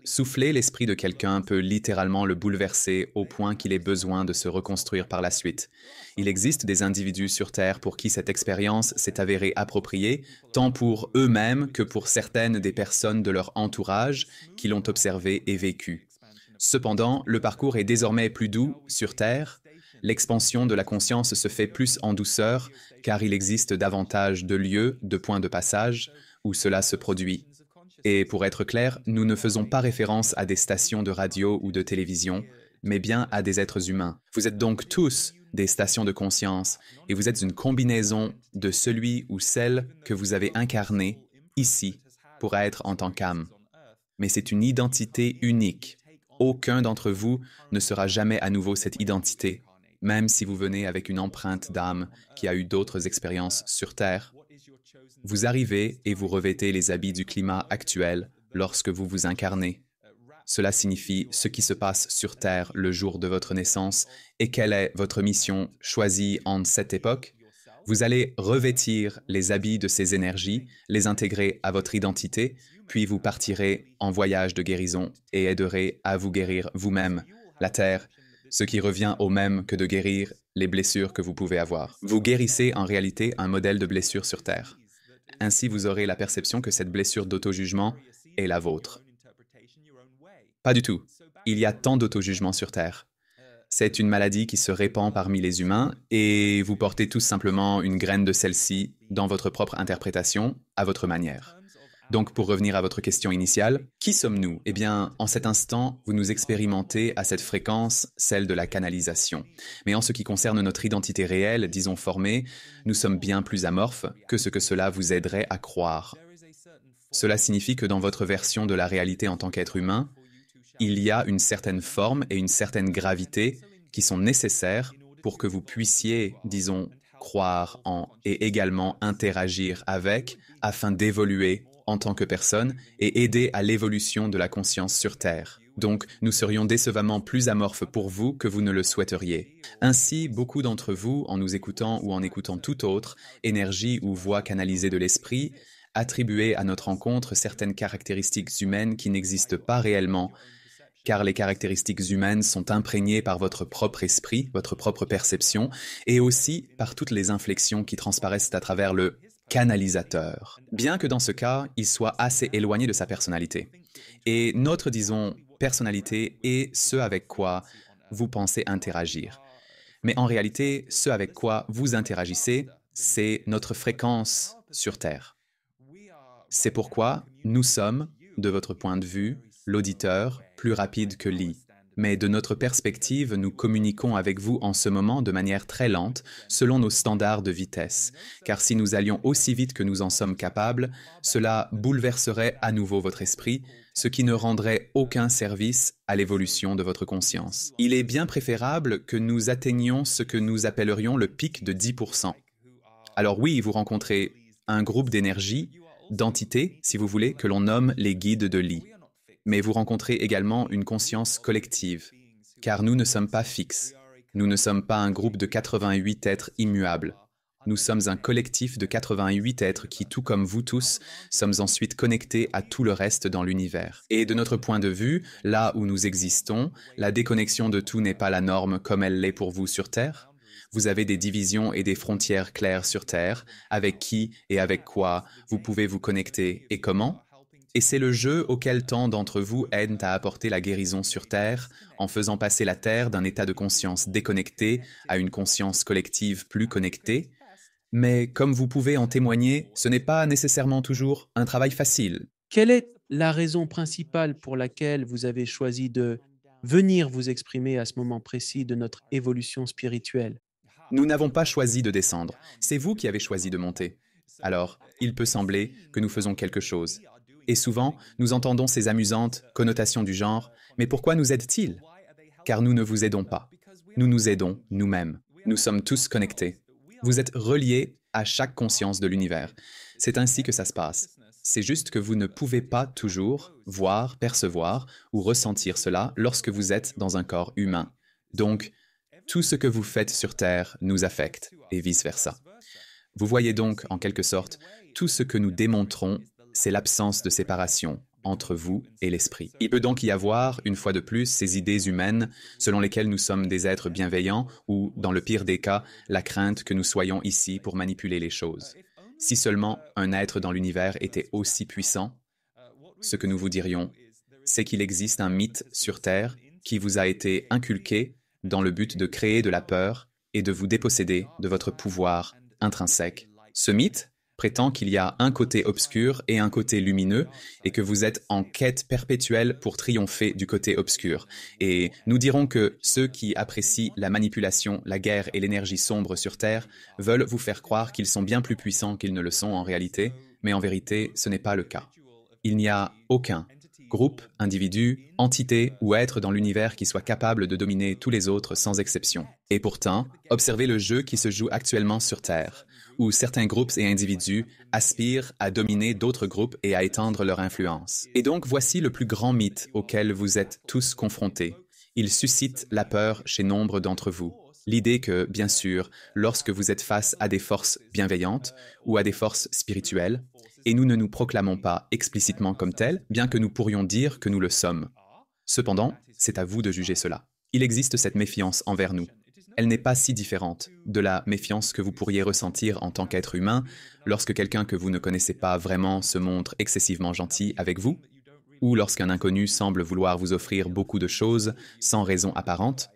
Souffler l'esprit de quelqu'un peut littéralement le bouleverser au point qu'il ait besoin de se reconstruire par la suite. Il existe des individus sur Terre pour qui cette expérience s'est avérée appropriée, tant pour eux-mêmes que pour certaines des personnes de leur entourage qui l'ont observé et vécu. Cependant, le parcours est désormais plus doux sur Terre. L'expansion de la conscience se fait plus en douceur, car il existe davantage de lieux, de points de passage, où cela se produit. Et pour être clair, nous ne faisons pas référence à des stations de radio ou de télévision, mais bien à des êtres humains. Vous êtes donc tous des stations de conscience, et vous êtes une combinaison de celui ou celle que vous avez incarné ici pour être en tant qu'âme. Mais c'est une identité unique. Aucun d'entre vous ne sera jamais à nouveau cette identité, même si vous venez avec une empreinte d'âme qui a eu d'autres expériences sur Terre. Vous arrivez et vous revêtez les habits du climat actuel lorsque vous vous incarnez. Cela signifie ce qui se passe sur Terre le jour de votre naissance et quelle est votre mission choisie en cette époque. Vous allez revêtir les habits de ces énergies, les intégrer à votre identité, puis vous partirez en voyage de guérison et aiderez à vous guérir vous-même, la Terre, ce qui revient au même que de guérir les blessures que vous pouvez avoir. Vous guérissez en réalité un modèle de blessure sur Terre. Ainsi, vous aurez la perception que cette blessure d'auto-jugement est la vôtre. Pas du tout. Il y a tant d'auto-jugement sur Terre. C'est une maladie qui se répand parmi les humains et vous portez tous simplement une graine de celle-ci dans votre propre interprétation, à votre manière. Donc, pour revenir à votre question initiale, qui sommes-nous? Eh bien, en cet instant, vous nous expérimentez à cette fréquence, celle de la canalisation. Mais en ce qui concerne notre identité réelle, disons formée, nous sommes bien plus amorphes que ce que cela vous aiderait à croire. Cela signifie que dans votre version de la réalité en tant qu'être humain, il y a une certaine forme et une certaine gravité qui sont nécessaires pour que vous puissiez, disons, croire en et également interagir avec afin d'évoluer en tant que personne et aider à l'évolution de la conscience sur Terre. Donc, nous serions décevamment plus amorphes pour vous que vous ne le souhaiteriez. Ainsi, beaucoup d'entre vous, en nous écoutant ou en écoutant toute autre, énergie ou voix canalisée de l'esprit, attribuez à notre rencontre certaines caractéristiques humaines qui n'existent pas réellement, car les caractéristiques humaines sont imprégnées par votre propre esprit, votre propre perception, et aussi par toutes les inflexions qui transparaissent à travers le canalisateur, bien que dans ce cas, il soit assez éloigné de sa personnalité. Et notre, disons, personnalité est ce avec quoi vous pensez interagir. Mais en réalité, ce avec quoi vous interagissez, c'est notre fréquence sur Terre. C'est pourquoi nous sommes, de votre point de vue, l'auditeur plus rapide que Lee. Mais de notre perspective, nous communiquons avec vous en ce moment de manière très lente, selon nos standards de vitesse. Car si nous allions aussi vite que nous en sommes capables, cela bouleverserait à nouveau votre esprit, ce qui ne rendrait aucun service à l'évolution de votre conscience. Il est bien préférable que nous atteignions ce que nous appellerions le pic de 10%. Alors oui, vous rencontrez un groupe d'énergie, d'entités, si vous voulez, que l'on nomme les guides de Lee. Mais vous rencontrez également une conscience collective, car nous ne sommes pas fixes. Nous ne sommes pas un groupe de 88 êtres immuables. Nous sommes un collectif de 88 êtres qui, tout comme vous tous, sommes ensuite connectés à tout le reste dans l'univers. Et de notre point de vue, là où nous existons, la déconnexion de tout n'est pas la norme comme elle l'est pour vous sur Terre. Vous avez des divisions et des frontières claires sur Terre, avec qui et avec quoi vous pouvez vous connecter et comment. Et c'est le jeu auquel tant d'entre vous aident à apporter la guérison sur Terre, en faisant passer la Terre d'un état de conscience déconnecté à une conscience collective plus connectée. Mais comme vous pouvez en témoigner, ce n'est pas nécessairement toujours un travail facile. Quelle est la raison principale pour laquelle vous avez choisi de venir vous exprimer à ce moment précis de notre évolution spirituelle? Nous n'avons pas choisi de descendre, c'est vous qui avez choisi de monter. Alors, il peut sembler que nous faisons quelque chose. Et souvent, nous entendons ces amusantes connotations du genre « Mais pourquoi nous aide-t-il » Car nous ne vous aidons pas. Nous nous aidons nous-mêmes. Nous sommes tous connectés. Vous êtes reliés à chaque conscience de l'univers. C'est ainsi que ça se passe. C'est juste que vous ne pouvez pas toujours voir, percevoir ou ressentir cela lorsque vous êtes dans un corps humain. Donc, tout ce que vous faites sur Terre nous affecte, et vice-versa. Vous voyez donc, en quelque sorte, tout ce que nous démontrons, c'est l'absence de séparation entre vous et l'esprit. Il peut donc y avoir, une fois de plus, ces idées humaines selon lesquelles nous sommes des êtres bienveillants ou, dans le pire des cas, la crainte que nous soyons ici pour manipuler les choses. Si seulement un être dans l'univers était aussi puissant, ce que nous vous dirions, c'est qu'il existe un mythe sur Terre qui vous a été inculqué dans le but de créer de la peur et de vous déposséder de votre pouvoir intrinsèque. Ce mythe prétend qu'il y a un côté obscur et un côté lumineux et que vous êtes en quête perpétuelle pour triompher du côté obscur. Et nous dirons que ceux qui apprécient la manipulation, la guerre et l'énergie sombre sur Terre veulent vous faire croire qu'ils sont bien plus puissants qu'ils ne le sont en réalité, mais en vérité, ce n'est pas le cas. Il n'y a aucun groupe, individu, entité ou être dans l'univers qui soit capable de dominer tous les autres sans exception. Et pourtant, observez le jeu qui se joue actuellement sur Terre, où certains groupes et individus aspirent à dominer d'autres groupes et à étendre leur influence. Et donc voici le plus grand mythe auquel vous êtes tous confrontés. Il suscite la peur chez nombre d'entre vous. L'idée que, bien sûr, lorsque vous êtes face à des forces bienveillantes ou à des forces spirituelles, et nous ne nous proclamons pas explicitement comme tels, bien que nous pourrions dire que nous le sommes. Cependant, c'est à vous de juger cela. Il existe cette méfiance envers nous. Elle n'est pas si différente de la méfiance que vous pourriez ressentir en tant qu'être humain lorsque quelqu'un que vous ne connaissez pas vraiment se montre excessivement gentil avec vous, ou lorsqu'un inconnu semble vouloir vous offrir beaucoup de choses sans raison apparente.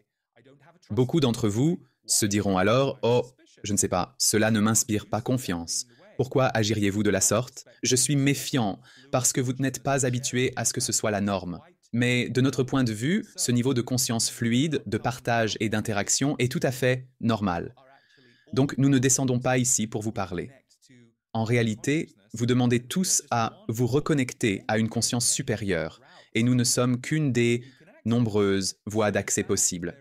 Beaucoup d'entre vous se diront alors « Oh, je ne sais pas, cela ne m'inspire pas confiance. Pourquoi agiriez-vous de la sorte? Je suis méfiant parce que vous n'êtes pas habitué à ce que ce soit la norme. » Mais de notre point de vue, ce niveau de conscience fluide, de partage et d'interaction est tout à fait normal. Donc nous ne descendons pas ici pour vous parler. En réalité, vous demandez tous à vous reconnecter à une conscience supérieure, et nous ne sommes qu'une des nombreuses voies d'accès possibles.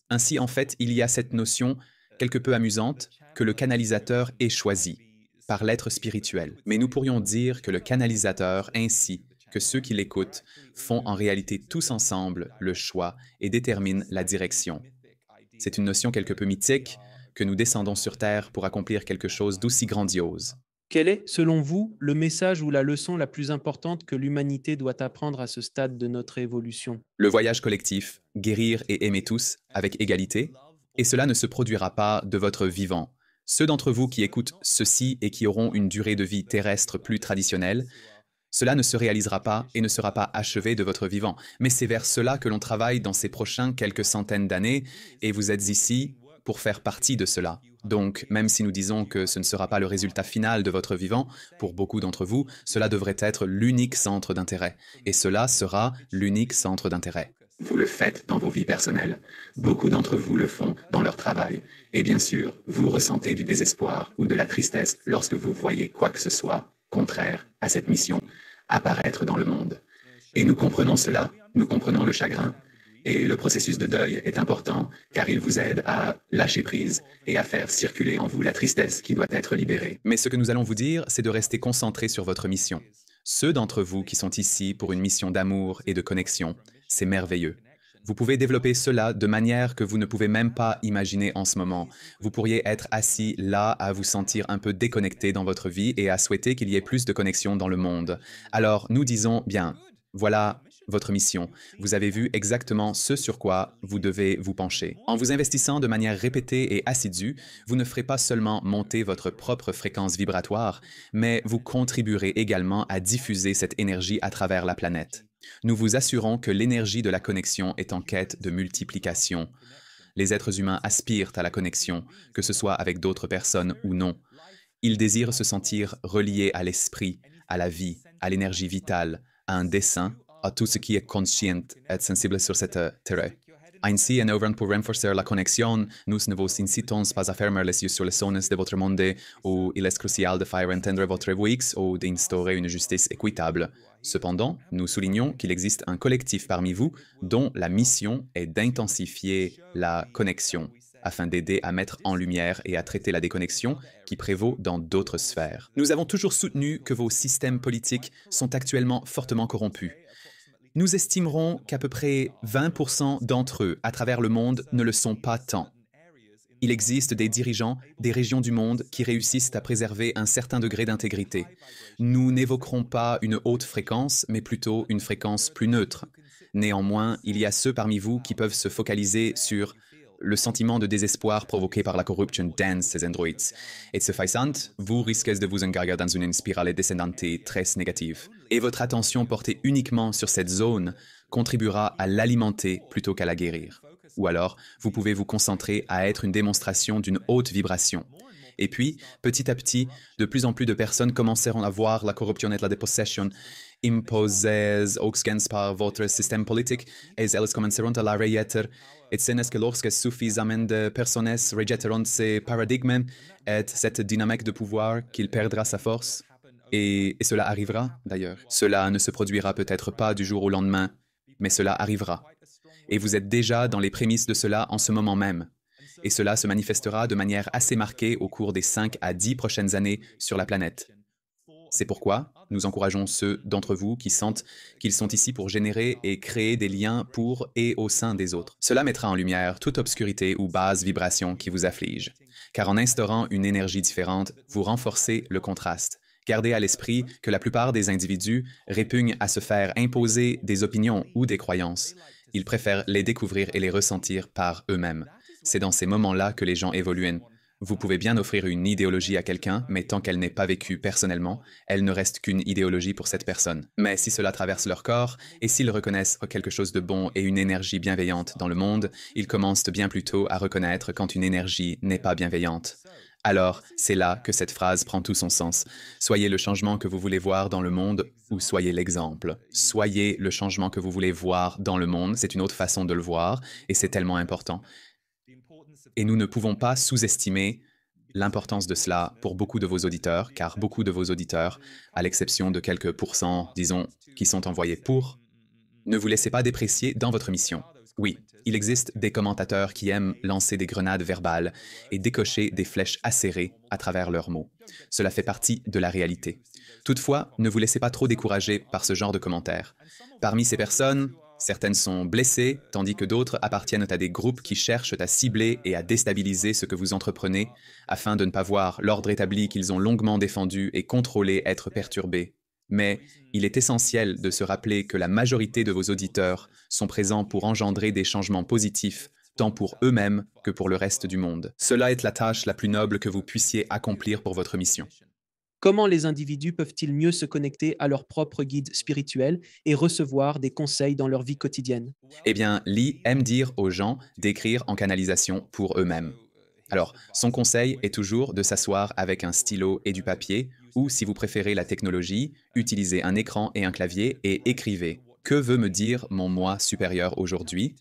Ainsi, en fait, il y a cette notion quelque peu amusante que le canalisateur est choisi par l'être spirituel. Mais nous pourrions dire que le canalisateur ainsi que ceux qui l'écoutent font en réalité tous ensemble le choix et déterminent la direction. C'est une notion quelque peu mythique que nous descendons sur Terre pour accomplir quelque chose d'aussi grandiose. Quel est, selon vous, le message ou la leçon la plus importante que l'humanité doit apprendre à ce stade de notre évolution? Le voyage collectif, guérir et aimer tous avec égalité, et cela ne se produira pas de votre vivant. Ceux d'entre vous qui écoutent ceci et qui auront une durée de vie terrestre plus traditionnelle, cela ne se réalisera pas et ne sera pas achevé de votre vivant. Mais c'est vers cela que l'on travaille dans ces prochains quelques centaines d'années, et vous êtes ici pour faire partie de cela. Donc, même si nous disons que ce ne sera pas le résultat final de votre vivant, pour beaucoup d'entre vous, cela devrait être l'unique centre d'intérêt. Et cela sera l'unique centre d'intérêt. Vous le faites dans vos vies personnelles. Beaucoup d'entre vous le font dans leur travail. Et bien sûr, vous ressentez du désespoir ou de la tristesse lorsque vous voyez quoi que ce soit contraire à cette mission apparaître dans le monde. Et nous comprenons cela, nous comprenons le chagrin. Et le processus de deuil est important car il vous aide à lâcher prise et à faire circuler en vous la tristesse qui doit être libérée. Mais ce que nous allons vous dire, c'est de rester concentré sur votre mission. Ceux d'entre vous qui sont ici pour une mission d'amour et de connexion, c'est merveilleux. Vous pouvez développer cela de manière que vous ne pouvez même pas imaginer en ce moment. Vous pourriez être assis là à vous sentir un peu déconnecté dans votre vie et à souhaiter qu'il y ait plus de connexion dans le monde. Alors nous disons, bien, voilà votre mission. Vous avez vu exactement ce sur quoi vous devez vous pencher. En vous investissant de manière répétée et assidue, vous ne ferez pas seulement monter votre propre fréquence vibratoire, mais vous contribuerez également à diffuser cette énergie à travers la planète. Nous vous assurons que l'énergie de la connexion est en quête de multiplication. Les êtres humains aspirent à la connexion, que ce soit avec d'autres personnes ou non. Ils désirent se sentir reliés à l'esprit, à la vie, à l'énergie vitale, à un dessein, à tout ce qui est conscient et sensible sur cette terre. Ainsi, en œuvrant pour renforcer la connexion, nous ne vous incitons pas à fermer les yeux sur les zones de votre monde où il est crucial de faire entendre votre voix ou d'instaurer une justice équitable. Cependant, nous soulignons qu'il existe un collectif parmi vous dont la mission est d'intensifier la connexion afin d'aider à mettre en lumière et à traiter la déconnexion qui prévaut dans d'autres sphères. Nous avons toujours soutenu que vos systèmes politiques sont actuellement fortement corrompus. Nous estimerons qu'à peu près 20% d'entre eux à travers le monde ne le sont pas tant. Il existe des dirigeants des régions du monde qui réussissent à préserver un certain degré d'intégrité. Nous n'évoquerons pas une haute fréquence, mais plutôt une fréquence plus neutre. Néanmoins, il y a ceux parmi vous qui peuvent se focaliser sur le sentiment de désespoir provoqué par la corruption dans ces androïdes. Et ce faisant, vous risquez de vous engager dans une spirale descendante très négative. Et votre attention portée uniquement sur cette zone contribuera à l'alimenter plutôt qu'à la guérir. Ou alors, vous pouvez vous concentrer à être une démonstration d'une haute vibration. Et puis, petit à petit, de plus en plus de personnes commenceront à voir la corruption et la dépossession imposées auxquelles par votre système politique, et elles commenceront à la rejeter. Et c'est que lorsque suffisamment de personnes rejetteront ces paradigmes et cette dynamique de pouvoir qu'il perdra sa force. Et cela arrivera, d'ailleurs. Cela ne se produira peut-être pas du jour au lendemain, mais cela arrivera. Et vous êtes déjà dans les prémices de cela en ce moment même. Et cela se manifestera de manière assez marquée au cours des 5 à 10 prochaines années sur la planète. C'est pourquoi nous encourageons ceux d'entre vous qui sentent qu'ils sont ici pour générer et créer des liens pour et au sein des autres. Cela mettra en lumière toute obscurité ou basse vibration qui vous afflige. Car en instaurant une énergie différente, vous renforcez le contraste. Gardez à l'esprit que la plupart des individus répugnent à se faire imposer des opinions ou des croyances. Ils préfèrent les découvrir et les ressentir par eux-mêmes. C'est dans ces moments-là que les gens évoluent. Vous pouvez bien offrir une idéologie à quelqu'un, mais tant qu'elle n'est pas vécue personnellement, elle ne reste qu'une idéologie pour cette personne. Mais si cela traverse leur corps, et s'ils reconnaissent quelque chose de bon et une énergie bienveillante dans le monde, ils commencent bien plus tôt à reconnaître quand une énergie n'est pas bienveillante. Alors, c'est là que cette phrase prend tout son sens. Soyez le changement que vous voulez voir dans le monde ou soyez l'exemple. Soyez le changement que vous voulez voir dans le monde, c'est une autre façon de le voir et c'est tellement important. Et nous ne pouvons pas sous-estimer l'importance de cela pour beaucoup de vos auditeurs, car beaucoup de vos auditeurs, à l'exception de quelques pourcents, disons, qui sont envoyés pour, ne vous laissez pas déprécier dans votre mission. Oui, il existe des commentateurs qui aiment lancer des grenades verbales et décocher des flèches acérées à travers leurs mots. Cela fait partie de la réalité. Toutefois, ne vous laissez pas trop décourager par ce genre de commentaires. Parmi ces personnes, certaines sont blessées, tandis que d'autres appartiennent à des groupes qui cherchent à cibler et à déstabiliser ce que vous entreprenez, afin de ne pas voir l'ordre établi qu'ils ont longuement défendu et contrôlé être perturbé. Mais il est essentiel de se rappeler que la majorité de vos auditeurs sont présents pour engendrer des changements positifs, tant pour eux-mêmes que pour le reste du monde. Cela est la tâche la plus noble que vous puissiez accomplir pour votre mission. Comment les individus peuvent-ils mieux se connecter à leur propre guide spirituel et recevoir des conseils dans leur vie quotidienne? Eh bien, Lee aime dire aux gens d'écrire en canalisation pour eux-mêmes. Alors, son conseil est toujours de s'asseoir avec un stylo et du papier, ou si vous préférez la technologie, utilisez un écran et un clavier et écrivez « Que veut me dire mon moi supérieur aujourd'hui ?»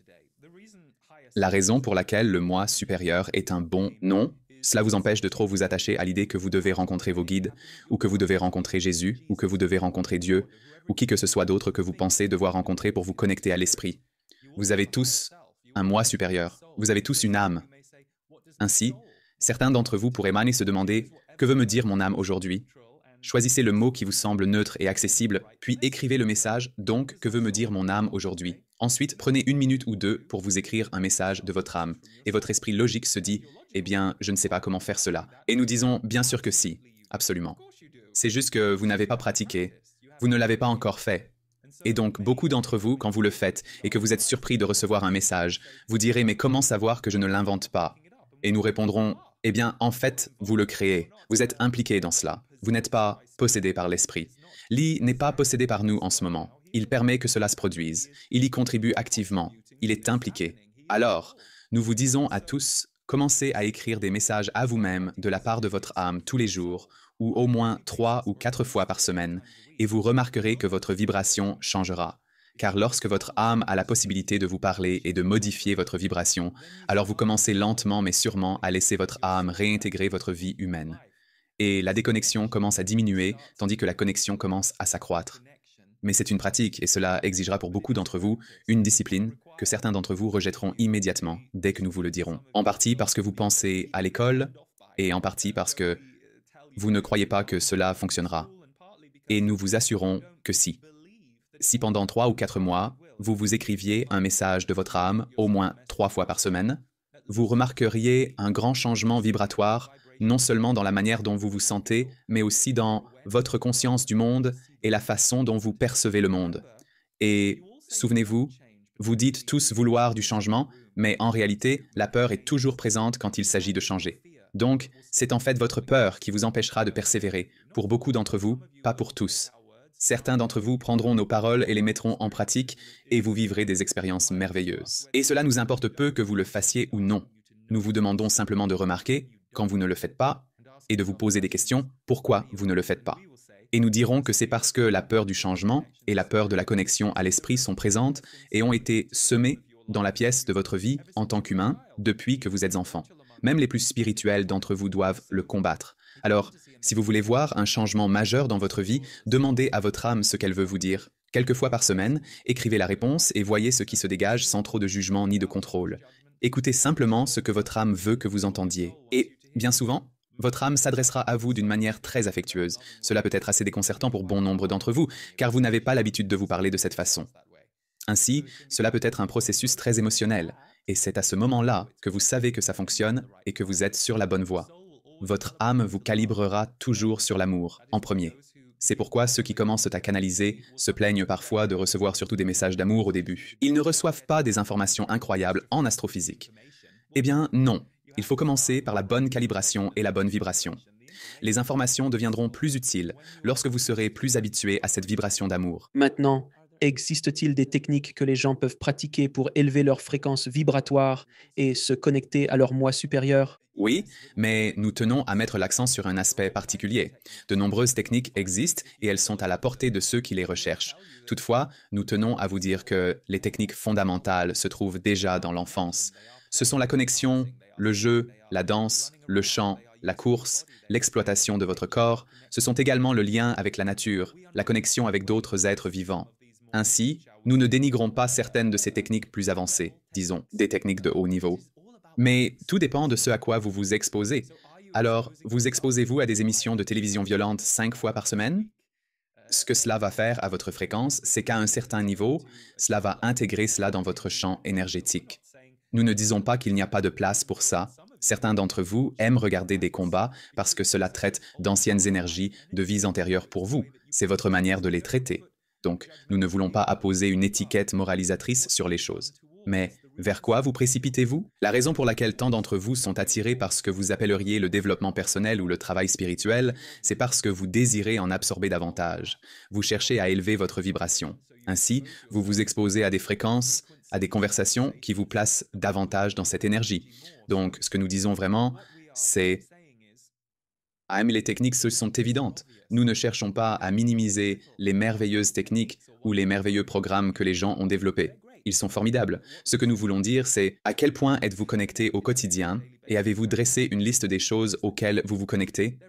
La raison pour laquelle le moi supérieur est un bon nom, cela vous empêche de trop vous attacher à l'idée que vous devez rencontrer vos guides, ou que vous devez rencontrer Jésus, ou que vous devez rencontrer Dieu, ou qui que ce soit d'autre que vous pensez devoir rencontrer pour vous connecter à l'esprit. Vous avez tous un moi supérieur, vous avez tous une âme. Ainsi, certains d'entre vous pourraient mal se demander « Que veut me dire mon âme aujourd'hui ?» Choisissez le mot qui vous semble neutre et accessible, puis écrivez le message « Donc, que veut me dire mon âme aujourd'hui ?» Ensuite, prenez 1 minute ou 2 pour vous écrire un message de votre âme, et votre esprit logique se dit « Eh bien, je ne sais pas comment faire cela. » Et nous disons « Bien sûr que si, absolument. » C'est juste que vous n'avez pas pratiqué, vous ne l'avez pas encore fait. Et donc, beaucoup d'entre vous, quand vous le faites et que vous êtes surpris de recevoir un message, vous direz « Mais comment savoir que je ne l'invente pas ?» Et nous répondrons « Eh bien, en fait, vous le créez. Vous êtes impliqué dans cela. Vous n'êtes pas possédé par l'esprit. Lee n'est pas possédé par nous en ce moment. Il permet que cela se produise. Il y contribue activement. Il est impliqué. Alors, nous vous disons à tous, commencez à écrire des messages à vous-même de la part de votre âme tous les jours, ou au moins 3 ou 4 fois par semaine, et vous remarquerez que votre vibration changera. car lorsque votre âme a la possibilité de vous parler et de modifier votre vibration, alors vous commencez lentement mais sûrement à laisser votre âme réintégrer votre vie humaine. Et la déconnexion commence à diminuer, tandis que la connexion commence à s'accroître. Mais c'est une pratique, et cela exigera pour beaucoup d'entre vous une discipline que certains d'entre vous rejetteront immédiatement dès que nous vous le dirons. En partie parce que vous pensez à l'école, et en partie parce que vous ne croyez pas que cela fonctionnera. Et nous vous assurons que si. Si pendant 3 ou 4 mois, vous vous écriviez un message de votre âme au moins 3 fois par semaine, vous remarqueriez un grand changement vibratoire, non seulement dans la manière dont vous vous sentez, mais aussi dans votre conscience du monde et la façon dont vous percevez le monde. Et souvenez-vous, vous dites tous vouloir du changement, mais en réalité, la peur est toujours présente quand il s'agit de changer. Donc, c'est en fait votre peur qui vous empêchera de persévérer, pour beaucoup d'entre vous, pas pour tous. Certains d'entre vous prendront nos paroles et les mettront en pratique, et vous vivrez des expériences merveilleuses. Et cela nous importe peu que vous le fassiez ou non. Nous vous demandons simplement de remarquer, quand vous ne le faites pas, et de vous poser des questions, pourquoi vous ne le faites pas. Et nous dirons que c'est parce que la peur du changement et la peur de la connexion à l'esprit sont présentes et ont été semées dans la pièce de votre vie en tant qu'humain depuis que vous êtes enfant. Même les plus spirituels d'entre vous doivent le combattre. Alors, si vous voulez voir un changement majeur dans votre vie, demandez à votre âme ce qu'elle veut vous dire. Quelques fois par semaine, écrivez la réponse et voyez ce qui se dégage sans trop de jugement ni de contrôle. Écoutez simplement ce que votre âme veut que vous entendiez. Et, bien souvent, votre âme s'adressera à vous d'une manière très affectueuse. Cela peut être assez déconcertant pour bon nombre d'entre vous, car vous n'avez pas l'habitude de vous parler de cette façon. Ainsi, cela peut être un processus très émotionnel, et c'est à ce moment-là que vous savez que ça fonctionne et que vous êtes sur la bonne voie. Votre âme vous calibrera toujours sur l'amour, en premier. C'est pourquoi ceux qui commencent à canaliser se plaignent parfois de recevoir surtout des messages d'amour au début. Ils ne reçoivent pas des informations incroyables en astrophysique. Eh bien, non. Il faut commencer par la bonne calibration et la bonne vibration. Les informations deviendront plus utiles lorsque vous serez plus habitué à cette vibration d'amour. Maintenant, existe-t-il des techniques que les gens peuvent pratiquer pour élever leur fréquence vibratoire et se connecter à leur moi supérieur? Oui, mais nous tenons à mettre l'accent sur un aspect particulier. De nombreuses techniques existent et elles sont à la portée de ceux qui les recherchent. Toutefois, nous tenons à vous dire que les techniques fondamentales se trouvent déjà dans l'enfance. Ce sont la connexion, le jeu, la danse, le chant, la course, l'exploitation de votre corps. Ce sont également le lien avec la nature, la connexion avec d'autres êtres vivants. Ainsi, nous ne dénigrons pas certaines de ces techniques plus avancées, disons, des techniques de haut niveau. Mais tout dépend de ce à quoi vous vous exposez. Alors, vous exposez-vous à des émissions de télévision violentes 5 fois par semaine? Ce que cela va faire à votre fréquence, c'est qu'à un certain niveau, cela va intégrer cela dans votre champ énergétique. Nous ne disons pas qu'il n'y a pas de place pour ça. Certains d'entre vous aiment regarder des combats parce que cela traite d'anciennes énergies de vies antérieures pour vous. C'est votre manière de les traiter. Donc, nous ne voulons pas apposer une étiquette moralisatrice sur les choses. Mais vers quoi vous précipitez-vous? La raison pour laquelle tant d'entre vous sont attirés par ce que vous appelleriez le développement personnel ou le travail spirituel, c'est parce que vous désirez en absorber davantage. Vous cherchez à élever votre vibration. Ainsi, vous vous exposez à des fréquences, à des conversations qui vous placent davantage dans cette énergie. Donc, ce que nous disons vraiment, c'est « Ah, mais les techniques ce sont évidentes. Nous ne cherchons pas à minimiser les merveilleuses techniques ou les merveilleux programmes que les gens ont développés. Ils sont formidables. Ce que nous voulons dire, c'est à quel point êtes-vous connecté au quotidien et avez-vous dressé une liste des choses auxquelles vous vous connectez?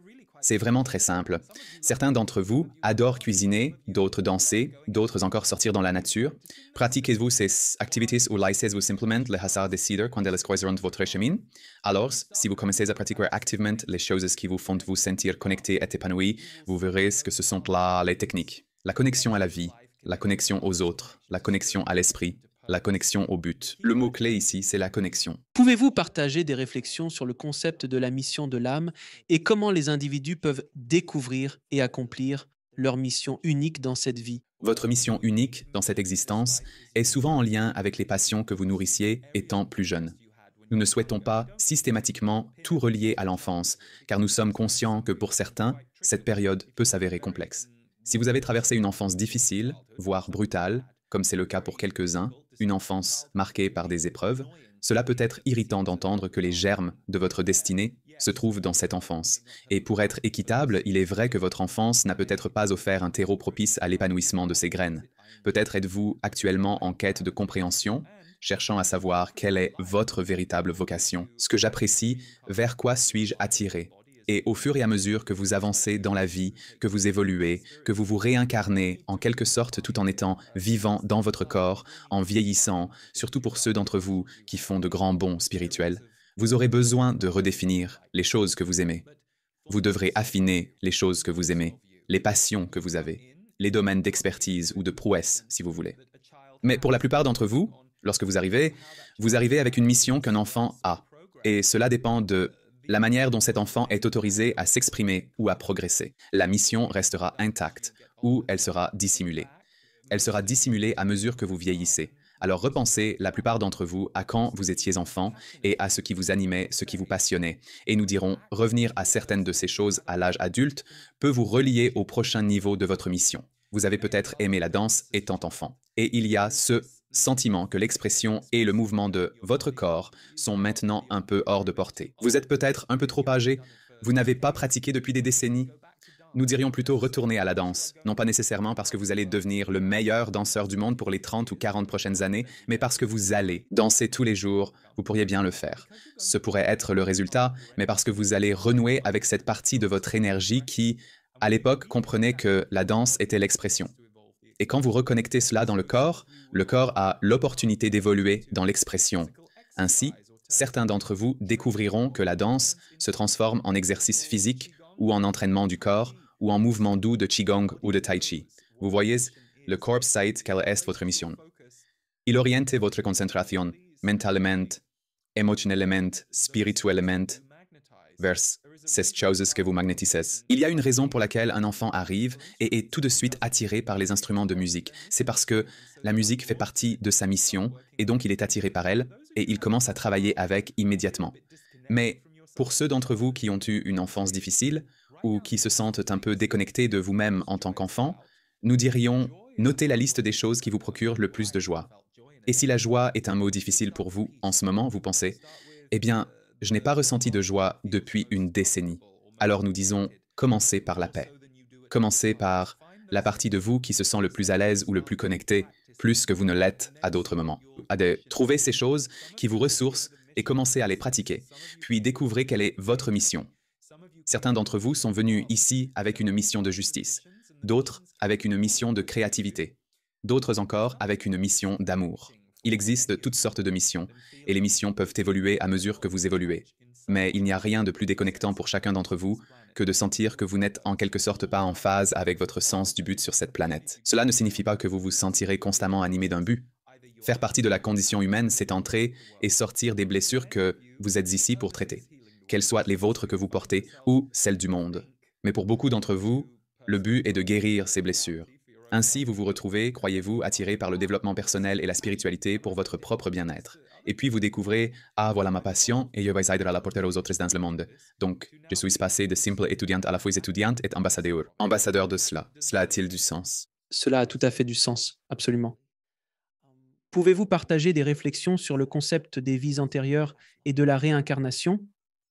C'est vraiment très simple. Certains d'entre vous adorent cuisiner, d'autres danser, d'autres encore sortir dans la nature. Pratiquez-vous ces activités ou laissez-vous simplement les hasards décider quand elles croiseront votre chemin? Alors, si vous commencez à pratiquer activement les choses qui vous font vous sentir connecté et épanoui, vous verrez que ce sont là les techniques. La connexion à la vie, la connexion aux autres, la connexion à l'esprit, la connexion au but. Le mot-clé ici, c'est la connexion. Pouvez-vous partager des réflexions sur le concept de la mission de l'âme et comment les individus peuvent découvrir et accomplir leur mission unique dans cette vie? Votre mission unique dans cette existence est souvent en lien avec les passions que vous nourrissiez étant plus jeune. Nous ne souhaitons pas systématiquement tout relier à l'enfance, car nous sommes conscients que pour certains, cette période peut s'avérer complexe. Si vous avez traversé une enfance difficile, voire brutale, comme c'est le cas pour quelques-uns, une enfance marquée par des épreuves, cela peut être irritant d'entendre que les germes de votre destinée se trouvent dans cette enfance. Et pour être équitable, il est vrai que votre enfance n'a peut-être pas offert un terreau propice à l'épanouissement de ces graines. Peut-être êtes-vous actuellement en quête de compréhension, cherchant à savoir quelle est votre véritable vocation. Ce que j'apprécie, vers quoi suis-je attiré? Et au fur et à mesure que vous avancez dans la vie, que vous évoluez, que vous vous réincarnez, en quelque sorte tout en étant vivant dans votre corps, en vieillissant, surtout pour ceux d'entre vous qui font de grands bonds spirituels, vous aurez besoin de redéfinir les choses que vous aimez. Vous devrez affiner les choses que vous aimez, les passions que vous avez, les domaines d'expertise ou de prouesse, si vous voulez. Mais pour la plupart d'entre vous, lorsque vous arrivez avec une mission qu'un enfant a. Et cela dépend de la manière dont cet enfant est autorisé à s'exprimer ou à progresser. La mission restera intacte ou elle sera dissimulée. Elle sera dissimulée à mesure que vous vieillissez. Alors repensez, la plupart d'entre vous, à quand vous étiez enfant et à ce qui vous animait, ce qui vous passionnait. Et nous dirons, revenir à certaines de ces choses à l'âge adulte peut vous relier au prochain niveau de votre mission. Vous avez peut-être aimé la danse étant enfant. Et il y a ce sentiment que l'expression et le mouvement de votre corps sont maintenant un peu hors de portée. Vous êtes peut-être un peu trop âgé, vous n'avez pas pratiqué depuis des décennies. Nous dirions plutôt retourner à la danse, non pas nécessairement parce que vous allez devenir le meilleur danseur du monde pour les 30 ou 40 prochaines années, mais parce que vous allez danser tous les jours, vous pourriez bien le faire. Ce pourrait être le résultat, mais parce que vous allez renouer avec cette partie de votre énergie qui, à l'époque, comprenait que la danse était l'expression. Et quand vous reconnectez cela dans le corps a l'opportunité d'évoluer dans l'expression. Ainsi, certains d'entre vous découvriront que la danse se transforme en exercice physique ou en entraînement du corps ou en mouvement doux de Qigong ou de Tai Chi. Vous voyez, le corps sait quelle est votre mission. Il oriente votre concentration mentalement, émotionnellement, spirituellement vers ces choses que vous magnétisez. Il y a une raison pour laquelle un enfant arrive et est tout de suite attiré par les instruments de musique. C'est parce que la musique fait partie de sa mission et donc il est attiré par elle et il commence à travailler avec immédiatement. Mais pour ceux d'entre vous qui ont eu une enfance difficile ou qui se sentent un peu déconnectés de vous-même en tant qu'enfant, nous dirions notez la liste des choses qui vous procurent le plus de joie. Et si la joie est un mot difficile pour vous en ce moment, vous pensez, eh bien, je n'ai pas ressenti de joie depuis une décennie. Alors nous disons, commencez par la paix. Commencez par la partie de vous qui se sent le plus à l'aise ou le plus connecté, plus que vous ne l'êtes à d'autres moments. Trouvez ces choses qui vous ressourcent et commencez à les pratiquer. Puis découvrez quelle est votre mission. Certains d'entre vous sont venus ici avec une mission de justice, d'autres avec une mission de créativité, d'autres encore avec une mission d'amour. Il existe toutes sortes de missions, et les missions peuvent évoluer à mesure que vous évoluez. Mais il n'y a rien de plus déconnectant pour chacun d'entre vous que de sentir que vous n'êtes en quelque sorte pas en phase avec votre sens du but sur cette planète. Cela ne signifie pas que vous vous sentirez constamment animé d'un but. Faire partie de la condition humaine, c'est entrer et sortir des blessures que vous êtes ici pour traiter, qu'elles soient les vôtres que vous portez ou celles du monde. Mais pour beaucoup d'entre vous, le but est de guérir ces blessures. Ainsi, vous vous retrouvez, croyez-vous, attiré par le développement personnel et la spiritualité pour votre propre bien-être. Et puis vous découvrez, ah, voilà ma passion, et je vais aider à la porter aux autres dans le monde. Donc, je suis passé de simple étudiante à la fois étudiante et ambassadeur. Ambassadeur de cela. Cela a-t-il du sens? Cela a tout à fait du sens, absolument. Pouvez-vous partager des réflexions sur le concept des vies antérieures et de la réincarnation,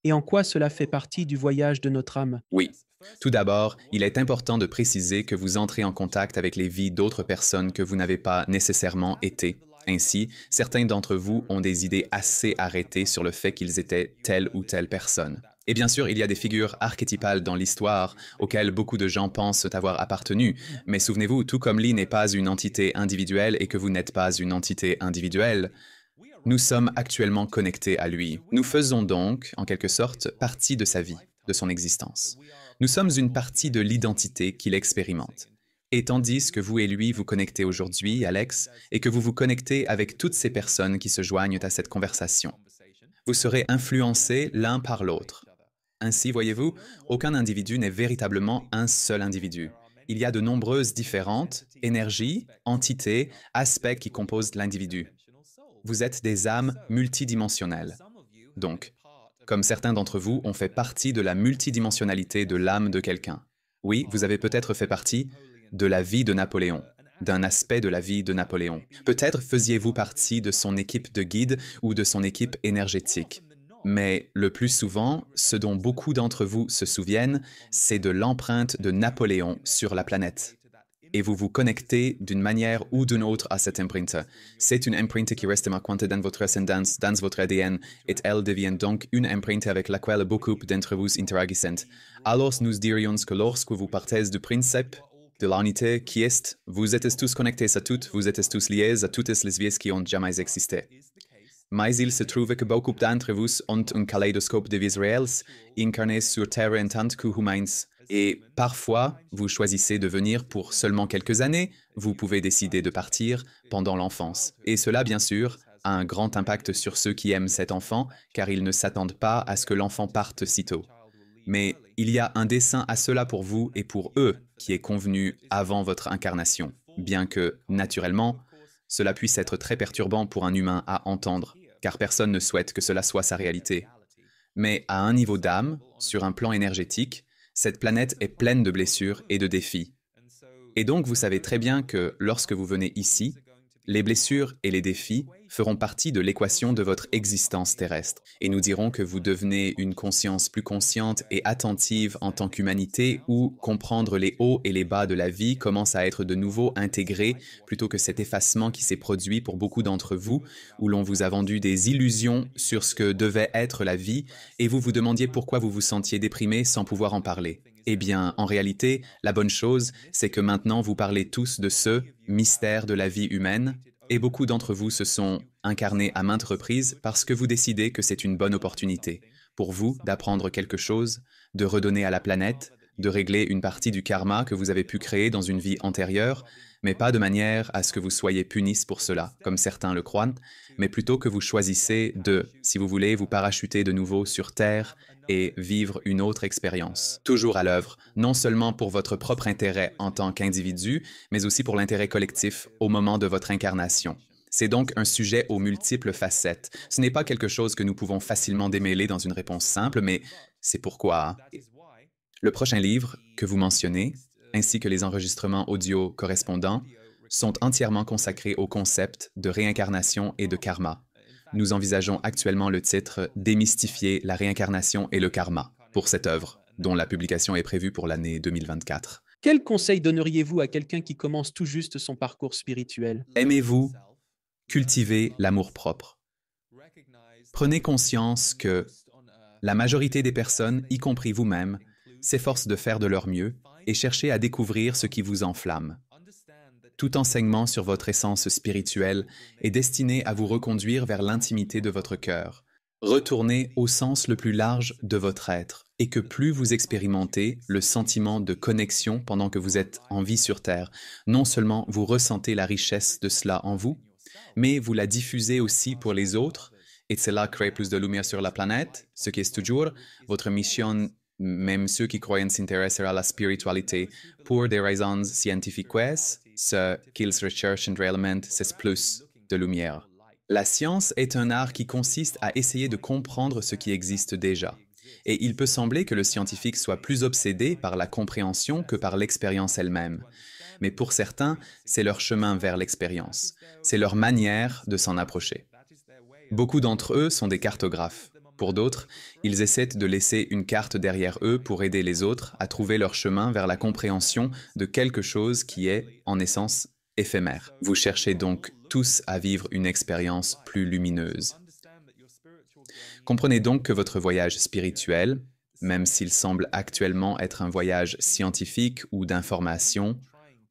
et en quoi cela fait partie du voyage de notre âme? Oui. Tout d'abord, il est important de préciser que vous entrez en contact avec les vies d'autres personnes que vous n'avez pas nécessairement été. Ainsi, certains d'entre vous ont des idées assez arrêtées sur le fait qu'ils étaient telle ou telle personne. Et bien sûr, il y a des figures archétypales dans l'histoire auxquelles beaucoup de gens pensent avoir appartenu. Mais souvenez-vous, tout comme Lee n'est pas une entité individuelle et que vous n'êtes pas une entité individuelle, nous sommes actuellement connectés à lui. Nous faisons donc, en quelque sorte, partie de sa vie, de son existence. Nous sommes une partie de l'identité qu'il expérimente. Et tandis que vous et lui vous connectez aujourd'hui, Alex, et que vous vous connectez avec toutes ces personnes qui se joignent à cette conversation, vous serez influencés l'un par l'autre. Ainsi, voyez-vous, aucun individu n'est véritablement un seul individu. Il y a de nombreuses différentes énergies, entités, aspects qui composent l'individu. Vous êtes des âmes multidimensionnelles. Donc, comme certains d'entre vous ont fait partie de la multidimensionnalité de l'âme de quelqu'un. Oui, vous avez peut-être fait partie de la vie de Napoléon, d'un aspect de la vie de Napoléon. Peut-être faisiez-vous partie de son équipe de guide ou de son équipe énergétique. Mais le plus souvent, ce dont beaucoup d'entre vous se souviennent, c'est de l'empreinte de Napoléon sur la planète. et vous vous connectez d'une manière ou d'une autre à cette empreinte. C'est une empreinte qui reste marquante dans votre ascendance, dans votre ADN, et elle devient donc une empreinte avec laquelle beaucoup d'entre vous interagissent. Alors nous dirions que lorsque vous partez du principe de l'unité qui est, vous êtes tous connectés à toutes, vous êtes tous liés à toutes les vies qui ont jamais existé. Mais il se trouve que beaucoup d'entre vous ont un kaléidoscope de vies réelles, incarnées sur Terre en tant qu'humains. Et parfois, vous choisissez de venir pour seulement quelques années, vous pouvez décider de partir pendant l'enfance. Et cela, bien sûr, a un grand impact sur ceux qui aiment cet enfant, car ils ne s'attendent pas à ce que l'enfant parte si tôt. Mais il y a un dessein à cela pour vous et pour eux qui est convenu avant votre incarnation, bien que, naturellement, cela puisse être très perturbant pour un humain à entendre, car personne ne souhaite que cela soit sa réalité. Mais à un niveau d'âme, sur un plan énergétique, cette planète est pleine de blessures et de défis. Et donc vous savez très bien que lorsque vous venez ici, les blessures et les défis feront partie de l'équation de votre existence terrestre. Et nous dirons que vous devenez une conscience plus consciente et attentive en tant qu'humanité où comprendre les hauts et les bas de la vie commence à être de nouveau intégré plutôt que cet effacement qui s'est produit pour beaucoup d'entre vous où l'on vous a vendu des illusions sur ce que devait être la vie et vous vous demandiez pourquoi vous vous sentiez déprimé sans pouvoir en parler. Eh bien, en réalité, la bonne chose, c'est que maintenant vous parlez tous de ce mystère de la vie humaine, et beaucoup d'entre vous se sont incarnés à maintes reprises parce que vous décidez que c'est une bonne opportunité pour vous d'apprendre quelque chose, de redonner à la planète, de régler une partie du karma que vous avez pu créer dans une vie antérieure, mais pas de manière à ce que vous soyez punis pour cela, comme certains le croient, mais plutôt que vous choisissez de, si vous voulez, vous parachuter de nouveau sur Terre et vivre une autre expérience. Toujours à l'œuvre, non seulement pour votre propre intérêt en tant qu'individu, mais aussi pour l'intérêt collectif au moment de votre incarnation. C'est donc un sujet aux multiples facettes. Ce n'est pas quelque chose que nous pouvons facilement démêler dans une réponse simple, mais c'est pourquoi le prochain livre que vous mentionnez, ainsi que les enregistrements audio correspondants, sont entièrement consacrés au concept de réincarnation et de karma. Nous envisageons actuellement le titre « Démystifier la réincarnation et le karma » pour cette œuvre, dont la publication est prévue pour l'année 2024. Quel conseil donneriez-vous à quelqu'un qui commence tout juste son parcours spirituel? Aimez-vous, cultivez l'amour-propre. Prenez conscience que la majorité des personnes, y compris vous-même, s'efforcent de faire de leur mieux et cherchez à découvrir ce qui vous enflamme. Tout enseignement sur votre essence spirituelle est destiné à vous reconduire vers l'intimité de votre cœur. Retournez au sens le plus large de votre être et que plus vous expérimentez le sentiment de connexion pendant que vous êtes en vie sur Terre, non seulement vous ressentez la richesse de cela en vous, mais vous la diffusez aussi pour les autres et cela crée plus de lumière sur la planète, ce qui est toujours votre mission. Même ceux qui croient s'intéresser à la spiritualité pour des raisons scientifiques, ce qu'ils recherchent réellement, c'est plus de lumière. La science est un art qui consiste à essayer de comprendre ce qui existe déjà. Et il peut sembler que le scientifique soit plus obsédé par la compréhension que par l'expérience elle-même. Mais pour certains, c'est leur chemin vers l'expérience. C'est leur manière de s'en approcher. Beaucoup d'entre eux sont des cartographes. Pour d'autres, ils essaient de laisser une carte derrière eux pour aider les autres à trouver leur chemin vers la compréhension de quelque chose qui est, en essence, éphémère. Vous cherchez donc tous à vivre une expérience plus lumineuse. Comprenez donc que votre voyage spirituel, même s'il semble actuellement être un voyage scientifique ou d'information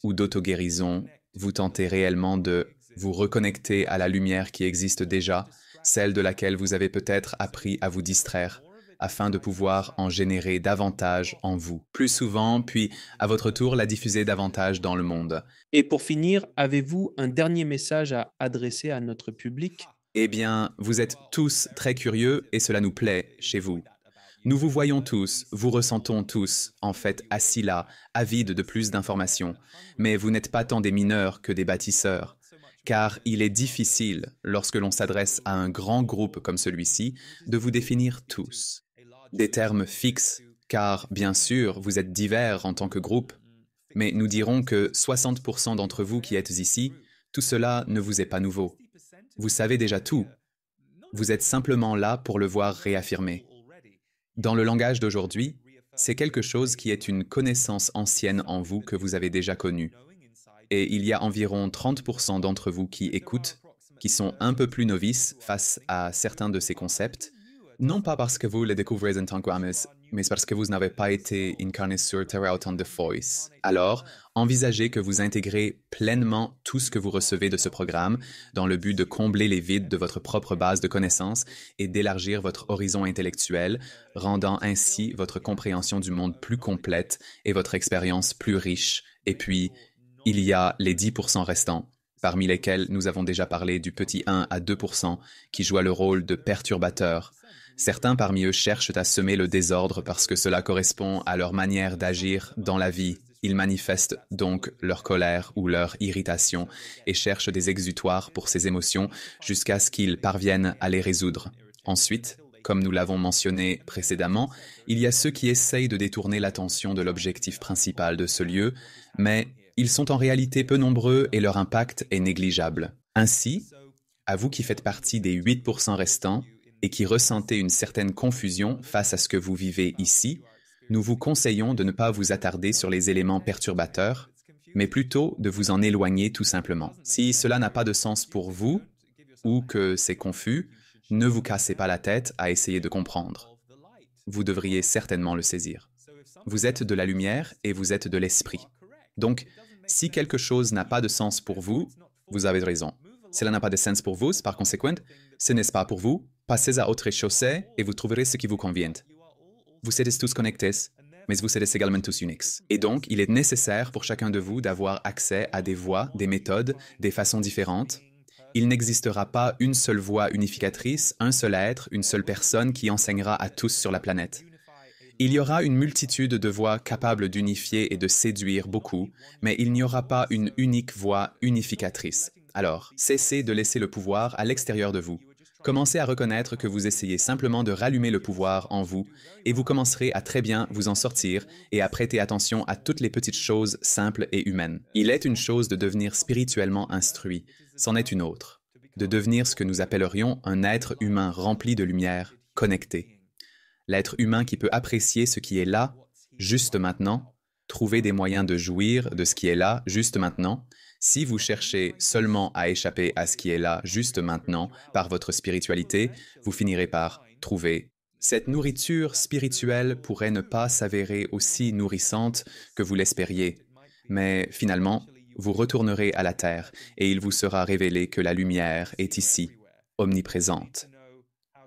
ou d'auto-guérison, vous tentez réellement de vous reconnecter à la lumière qui existe déjà, celle de laquelle vous avez peut-être appris à vous distraire, afin de pouvoir en générer davantage en vous, plus souvent, puis à votre tour la diffuser davantage dans le monde. Et pour finir, avez-vous un dernier message à adresser à notre public? Eh bien, vous êtes tous très curieux et cela nous plaît chez vous. Nous vous voyons tous, vous ressentons tous, en fait, assis là, avides de plus d'informations, mais vous n'êtes pas tant des mineurs que des bâtisseurs. Car il est difficile, lorsque l'on s'adresse à un grand groupe comme celui-ci, de vous définir tous. Des termes fixes, car bien sûr, vous êtes divers en tant que groupe, mais nous dirons que 60% d'entre vous qui êtes ici, tout cela ne vous est pas nouveau. Vous savez déjà tout. Vous êtes simplement là pour le voir réaffirmé. Dans le langage d'aujourd'hui, c'est quelque chose qui est une connaissance ancienne en vous que vous avez déjà connue. Et il y a environ 30% d'entre vous qui écoutent, qui sont un peu plus novices face à certains de ces concepts, non pas parce que vous les découvrez en tant qu'Amos, mais parce que vous n'avez pas été incarné sur Terre autant de Voice. Alors, envisagez que vous intégrez pleinement tout ce que vous recevez de ce programme dans le but de combler les vides de votre propre base de connaissances et d'élargir votre horizon intellectuel, rendant ainsi votre compréhension du monde plus complète et votre expérience plus riche. Et puis, il y a les 10% restants, parmi lesquels nous avons déjà parlé du petit 1 à 2% qui joue le rôle de perturbateur. Certains parmi eux cherchent à semer le désordre parce que cela correspond à leur manière d'agir dans la vie. Ils manifestent donc leur colère ou leur irritation et cherchent des exutoires pour ces émotions jusqu'à ce qu'ils parviennent à les résoudre. Ensuite, comme nous l'avons mentionné précédemment, il y a ceux qui essayent de détourner l'attention de l'objectif principal de ce lieu, mais ils sont en réalité peu nombreux et leur impact est négligeable. Ainsi, à vous qui faites partie des 8% restants et qui ressentez une certaine confusion face à ce que vous vivez ici, nous vous conseillons de ne pas vous attarder sur les éléments perturbateurs, mais plutôt de vous en éloigner tout simplement. Si cela n'a pas de sens pour vous ou que c'est confus, ne vous cassez pas la tête à essayer de comprendre. Vous devriez certainement le saisir. Vous êtes de la lumière et vous êtes de l'esprit. Donc, si quelque chose n'a pas de sens pour vous, vous avez raison. Cela n'a pas de sens pour vous, par conséquent, ce n'est pas pour vous. Passez à autre chose et vous trouverez ce qui vous convient. Vous êtes tous connectés, mais vous êtes également tous uniques. Et donc, il est nécessaire pour chacun de vous d'avoir accès à des voies, des méthodes, des façons différentes. Il n'existera pas une seule voie unificatrice, un seul être, une seule personne qui enseignera à tous sur la planète. Il y aura une multitude de voies capables d'unifier et de séduire beaucoup, mais il n'y aura pas une unique voie unificatrice. Alors, cessez de laisser le pouvoir à l'extérieur de vous. Commencez à reconnaître que vous essayez simplement de rallumer le pouvoir en vous et vous commencerez à très bien vous en sortir et à prêter attention à toutes les petites choses simples et humaines. Il est une chose de devenir spirituellement instruit, c'en est une autre, de devenir ce que nous appellerions un être humain rempli de lumière, connecté. L'être humain qui peut apprécier ce qui est là, juste maintenant, trouver des moyens de jouir de ce qui est là, juste maintenant. Si vous cherchez seulement à échapper à ce qui est là, juste maintenant, par votre spiritualité, vous finirez par trouver. Cette nourriture spirituelle pourrait ne pas s'avérer aussi nourrissante que vous l'espériez, mais finalement, vous retournerez à la terre et il vous sera révélé que la lumière est ici, omniprésente.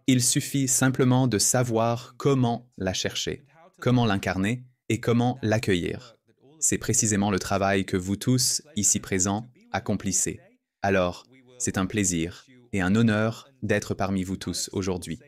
Il suffit simplement de savoir comment la chercher, comment l'incarner et comment l'accueillir. C'est précisément le travail que vous tous, ici présents, accomplissez. Alors, c'est un plaisir et un honneur d'être parmi vous tous aujourd'hui.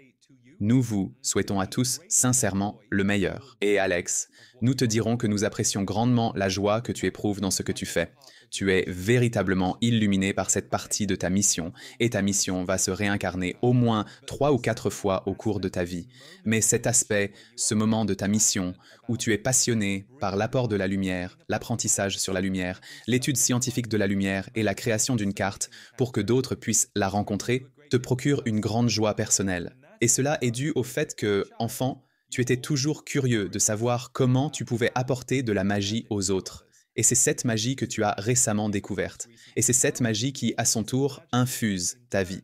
Nous vous souhaitons à tous sincèrement le meilleur. Et Alex, nous te dirons que nous apprécions grandement la joie que tu éprouves dans ce que tu fais. Tu es véritablement illuminé par cette partie de ta mission, et ta mission va se réincarner au moins 3 ou 4 fois au cours de ta vie. Mais cet aspect, ce moment de ta mission, où tu es passionné par l'apport de la lumière, l'apprentissage sur la lumière, l'étude scientifique de la lumière et la création d'une carte pour que d'autres puissent la rencontrer, te procure une grande joie personnelle. Et cela est dû au fait que, enfant, tu étais toujours curieux de savoir comment tu pouvais apporter de la magie aux autres. Et c'est cette magie que tu as récemment découverte. Et c'est cette magie qui, à son tour, infuse ta vie.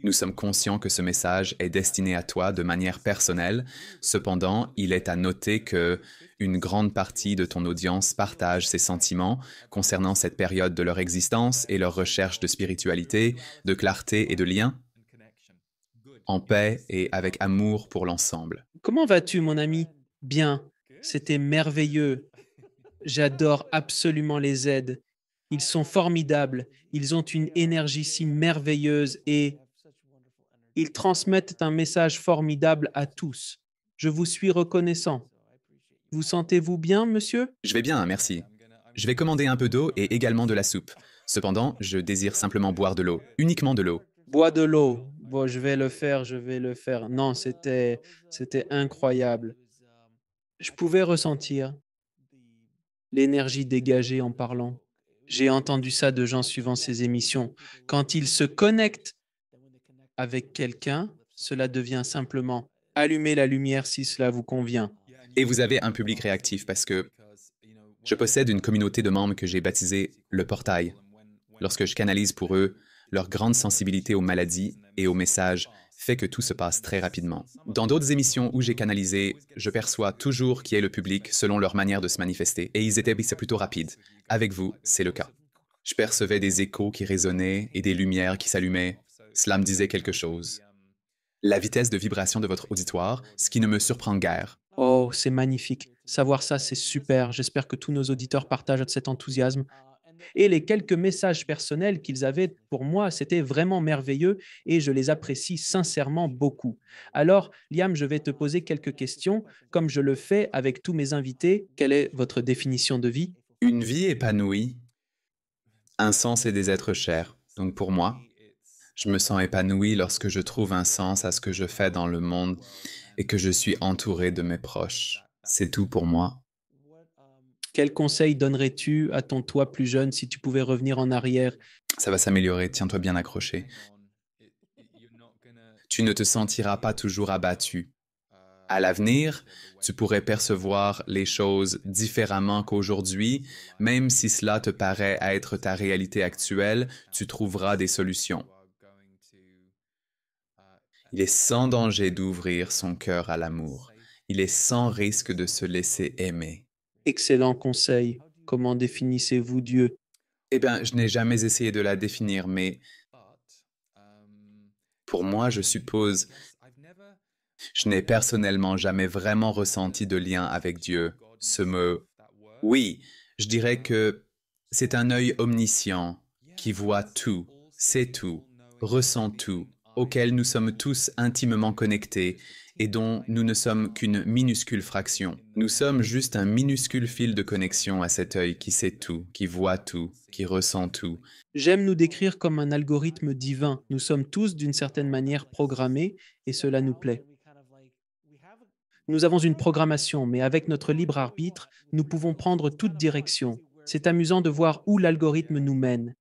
Nous sommes conscients que ce message est destiné à toi de manière personnelle. Cependant, il est à noter que une grande partie de ton audience partage ces sentiments concernant cette période de leur existence et leur recherche de spiritualité, de clarté et de lien, en paix et avec amour pour l'ensemble. Comment vas-tu, mon ami? Bien, c'était merveilleux. J'adore absolument les aides. Ils sont formidables. Ils ont une énergie si merveilleuse et ils transmettent un message formidable à tous. Je vous suis reconnaissant. Vous sentez-vous bien, monsieur? Je vais bien, merci. Je vais commander un peu d'eau et également de la soupe. Cependant, je désire simplement boire de l'eau, uniquement de l'eau. Bois de l'eau. Bon, je vais le faire, je vais le faire. Non, c'était incroyable. Je pouvais ressentir l'énergie dégagée en parlant. J'ai entendu ça de gens suivant ces émissions. Quand ils se connectent avec quelqu'un, cela devient simplement allumer la lumière si cela vous convient. Et vous avez un public réactif parce que Je possède une communauté de membres que j'ai baptisée le Portail. Lorsque je canalise pour eux, leur grande sensibilité aux maladies et aux messages fait que tout se passe très rapidement. Dans d'autres émissions où j'ai canalisé, je perçois toujours qui est le public selon leur manière de se manifester, et ils établissent plutôt rapide. Avec vous, c'est le cas. Je percevais des échos qui résonnaient et des lumières qui s'allumaient. Cela me disait quelque chose. La vitesse de vibration de votre auditoire, ce qui ne me surprend guère. Oh, c'est magnifique. Savoir ça, c'est super. J'espère que tous nos auditeurs partagent cet enthousiasme. Et les quelques messages personnels qu'ils avaient pour moi, c'était vraiment merveilleux et je les apprécie sincèrement beaucoup. Alors, Liam, je vais te poser quelques questions, comme je le fais avec tous mes invités. Quelle est votre définition de vie? Une vie épanouie, un sens et des êtres chers. Donc pour moi, je me sens épanoui lorsque je trouve un sens à ce que je fais dans le monde et que je suis entouré de mes proches. C'est tout pour moi. Quel conseil donnerais-tu à ton toi plus jeune si tu pouvais revenir en arrière? Ça va s'améliorer, tiens-toi bien accroché. Tu ne te sentiras pas toujours abattu. À l'avenir, tu pourrais percevoir les choses différemment qu'aujourd'hui, même si cela te paraît être ta réalité actuelle, tu trouveras des solutions. Il est sans danger d'ouvrir son cœur à l'amour. Il est sans risque de se laisser aimer. Excellent conseil. Comment définissez-vous Dieu? Eh bien, je n'ai jamais essayé de la définir, mais pour moi, je suppose, je n'ai personnellement jamais vraiment ressenti de lien avec Dieu. Ce mot, oui, je dirais que c'est un œil omniscient qui voit tout, sait tout, ressent tout, auquel nous sommes tous intimement connectés et dont nous ne sommes qu'une minuscule fraction. Nous sommes juste un minuscule fil de connexion à cet œil qui sait tout, qui voit tout, qui ressent tout. J'aime nous décrire comme un algorithme divin. Nous sommes tous d'une certaine manière programmés et cela nous plaît. Nous avons une programmation, mais avec notre libre arbitre, nous pouvons prendre toute direction. C'est amusant de voir où l'algorithme nous mène.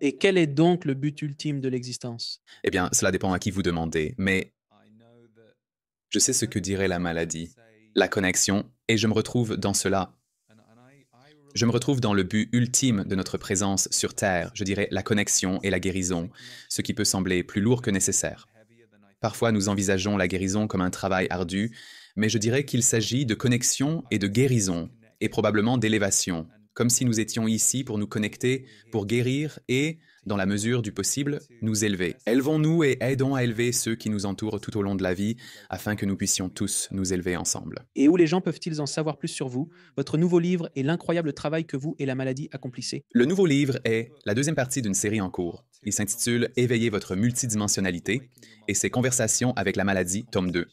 Et quel est donc le but ultime de l'existence? Eh bien, cela dépend à qui vous demandez, mais je sais ce que dirait la maladie, la connexion, et je me retrouve dans cela. Je me retrouve dans le but ultime de notre présence sur Terre, je dirais la connexion et la guérison, ce qui peut sembler plus lourd que nécessaire. Parfois, nous envisageons la guérison comme un travail ardu, mais je dirais qu'il s'agit de connexion et de guérison, et probablement d'élévation, comme si nous étions ici pour nous connecter, pour guérir et, dans la mesure du possible, nous élever. Élevons-nous et aidons à élever ceux qui nous entourent tout au long de la vie, afin que nous puissions tous nous élever ensemble. Et où les gens peuvent-ils en savoir plus sur vous, votre nouveau livre et l'incroyable travail que vous et la maladie accomplissez? Le nouveau livre est la deuxième partie d'une série en cours. Il s'intitule « Éveiller votre multidimensionnalité » et c'est Conversations avec la maladie, tome 2.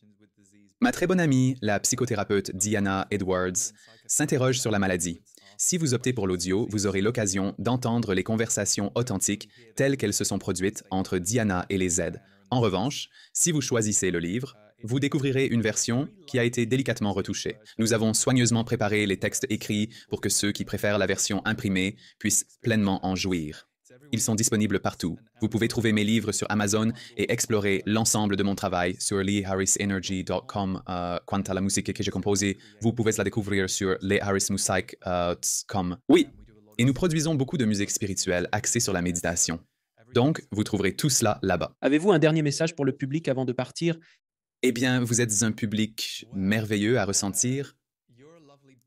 Ma très bonne amie, la psychothérapeute Diana Edwards, s'interroge sur la maladie. Si vous optez pour l'audio, vous aurez l'occasion d'entendre les conversations authentiques telles qu'elles se sont produites entre Diana et les Z. En revanche, si vous choisissez le livre, vous découvrirez une version qui a été délicatement retouchée. Nous avons soigneusement préparé les textes écrits pour que ceux qui préfèrent la version imprimée puissent pleinement en jouir. Ils sont disponibles partout. Vous pouvez trouver mes livres sur Amazon et explorer l'ensemble de mon travail sur leeharrisenergy.com. Quant à la musique que j'ai composée, vous pouvez la découvrir sur leeharrismusic.com. Oui, et nous produisons beaucoup de musique spirituelle axée sur la méditation. Donc, vous trouverez tout cela là-bas. Avez-vous un dernier message pour le public avant de partir? Eh bien, vous êtes un public merveilleux à ressentir.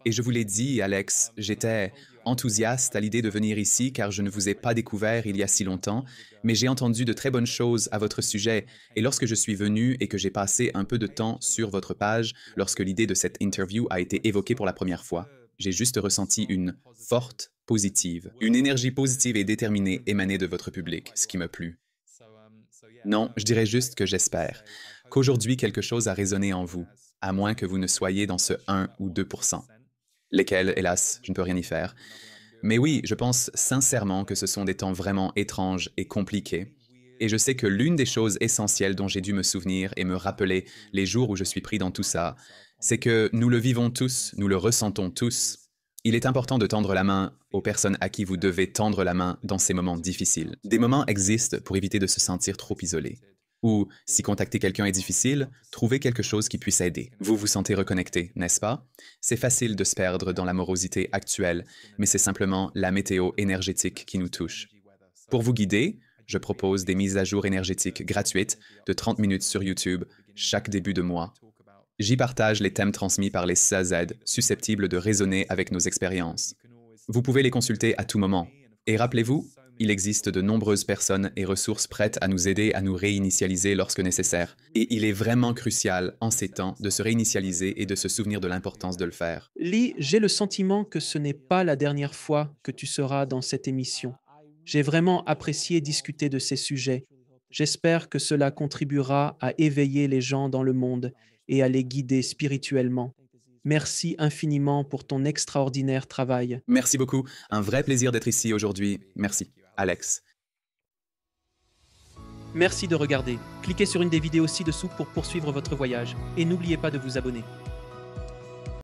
Et je vous l'ai dit, Alex, j'étais enthousiaste à l'idée de venir ici car je ne vous ai pas découvert il y a si longtemps, mais j'ai entendu de très bonnes choses à votre sujet. Et lorsque je suis venu et que j'ai passé un peu de temps sur votre page, lorsque l'idée de cette interview a été évoquée pour la première fois, j'ai juste ressenti une forte positive, une énergie positive et déterminée émanée de votre public, ce qui m'a plu. Non, je dirais juste que j'espère qu'aujourd'hui quelque chose a résonné en vous, à moins que vous ne soyez dans ce 1 ou 2%. Lesquels, hélas, je ne peux rien y faire. Mais oui, je pense sincèrement que ce sont des temps vraiment étranges et compliqués. Et je sais que l'une des choses essentielles dont j'ai dû me souvenir et me rappeler les jours où je suis pris dans tout ça, c'est que nous le vivons tous, nous le ressentons tous. Il est important de tendre la main aux personnes à qui vous devez tendre la main dans ces moments difficiles. Des moments existent pour éviter de se sentir trop isolé. Ou, si contacter quelqu'un est difficile, trouvez quelque chose qui puisse aider. Vous vous sentez reconnecté, n'est-ce pas? C'est facile de se perdre dans la morosité actuelle, mais c'est simplement la météo énergétique qui nous touche. Pour vous guider, je propose des mises à jour énergétiques gratuites de 30 minutes sur YouTube chaque début de mois. J'y partage les thèmes transmis par les CAZ susceptibles de résonner avec nos expériences. Vous pouvez les consulter à tout moment. Et rappelez-vous, il existe de nombreuses personnes et ressources prêtes à nous aider à nous réinitialiser lorsque nécessaire. Et il est vraiment crucial, en ces temps, de se réinitialiser et de se souvenir de l'importance de le faire. Lee, j'ai le sentiment que ce n'est pas la dernière fois que tu seras dans cette émission. J'ai vraiment apprécié discuter de ces sujets. J'espère que cela contribuera à éveiller les gens dans le monde et à les guider spirituellement. Merci infiniment pour ton extraordinaire travail. Merci beaucoup. Un vrai plaisir d'être ici aujourd'hui. Merci. Alex. Merci de regarder. Cliquez sur une des vidéos ci-dessous pour poursuivre votre voyage et n'oubliez pas de vous abonner.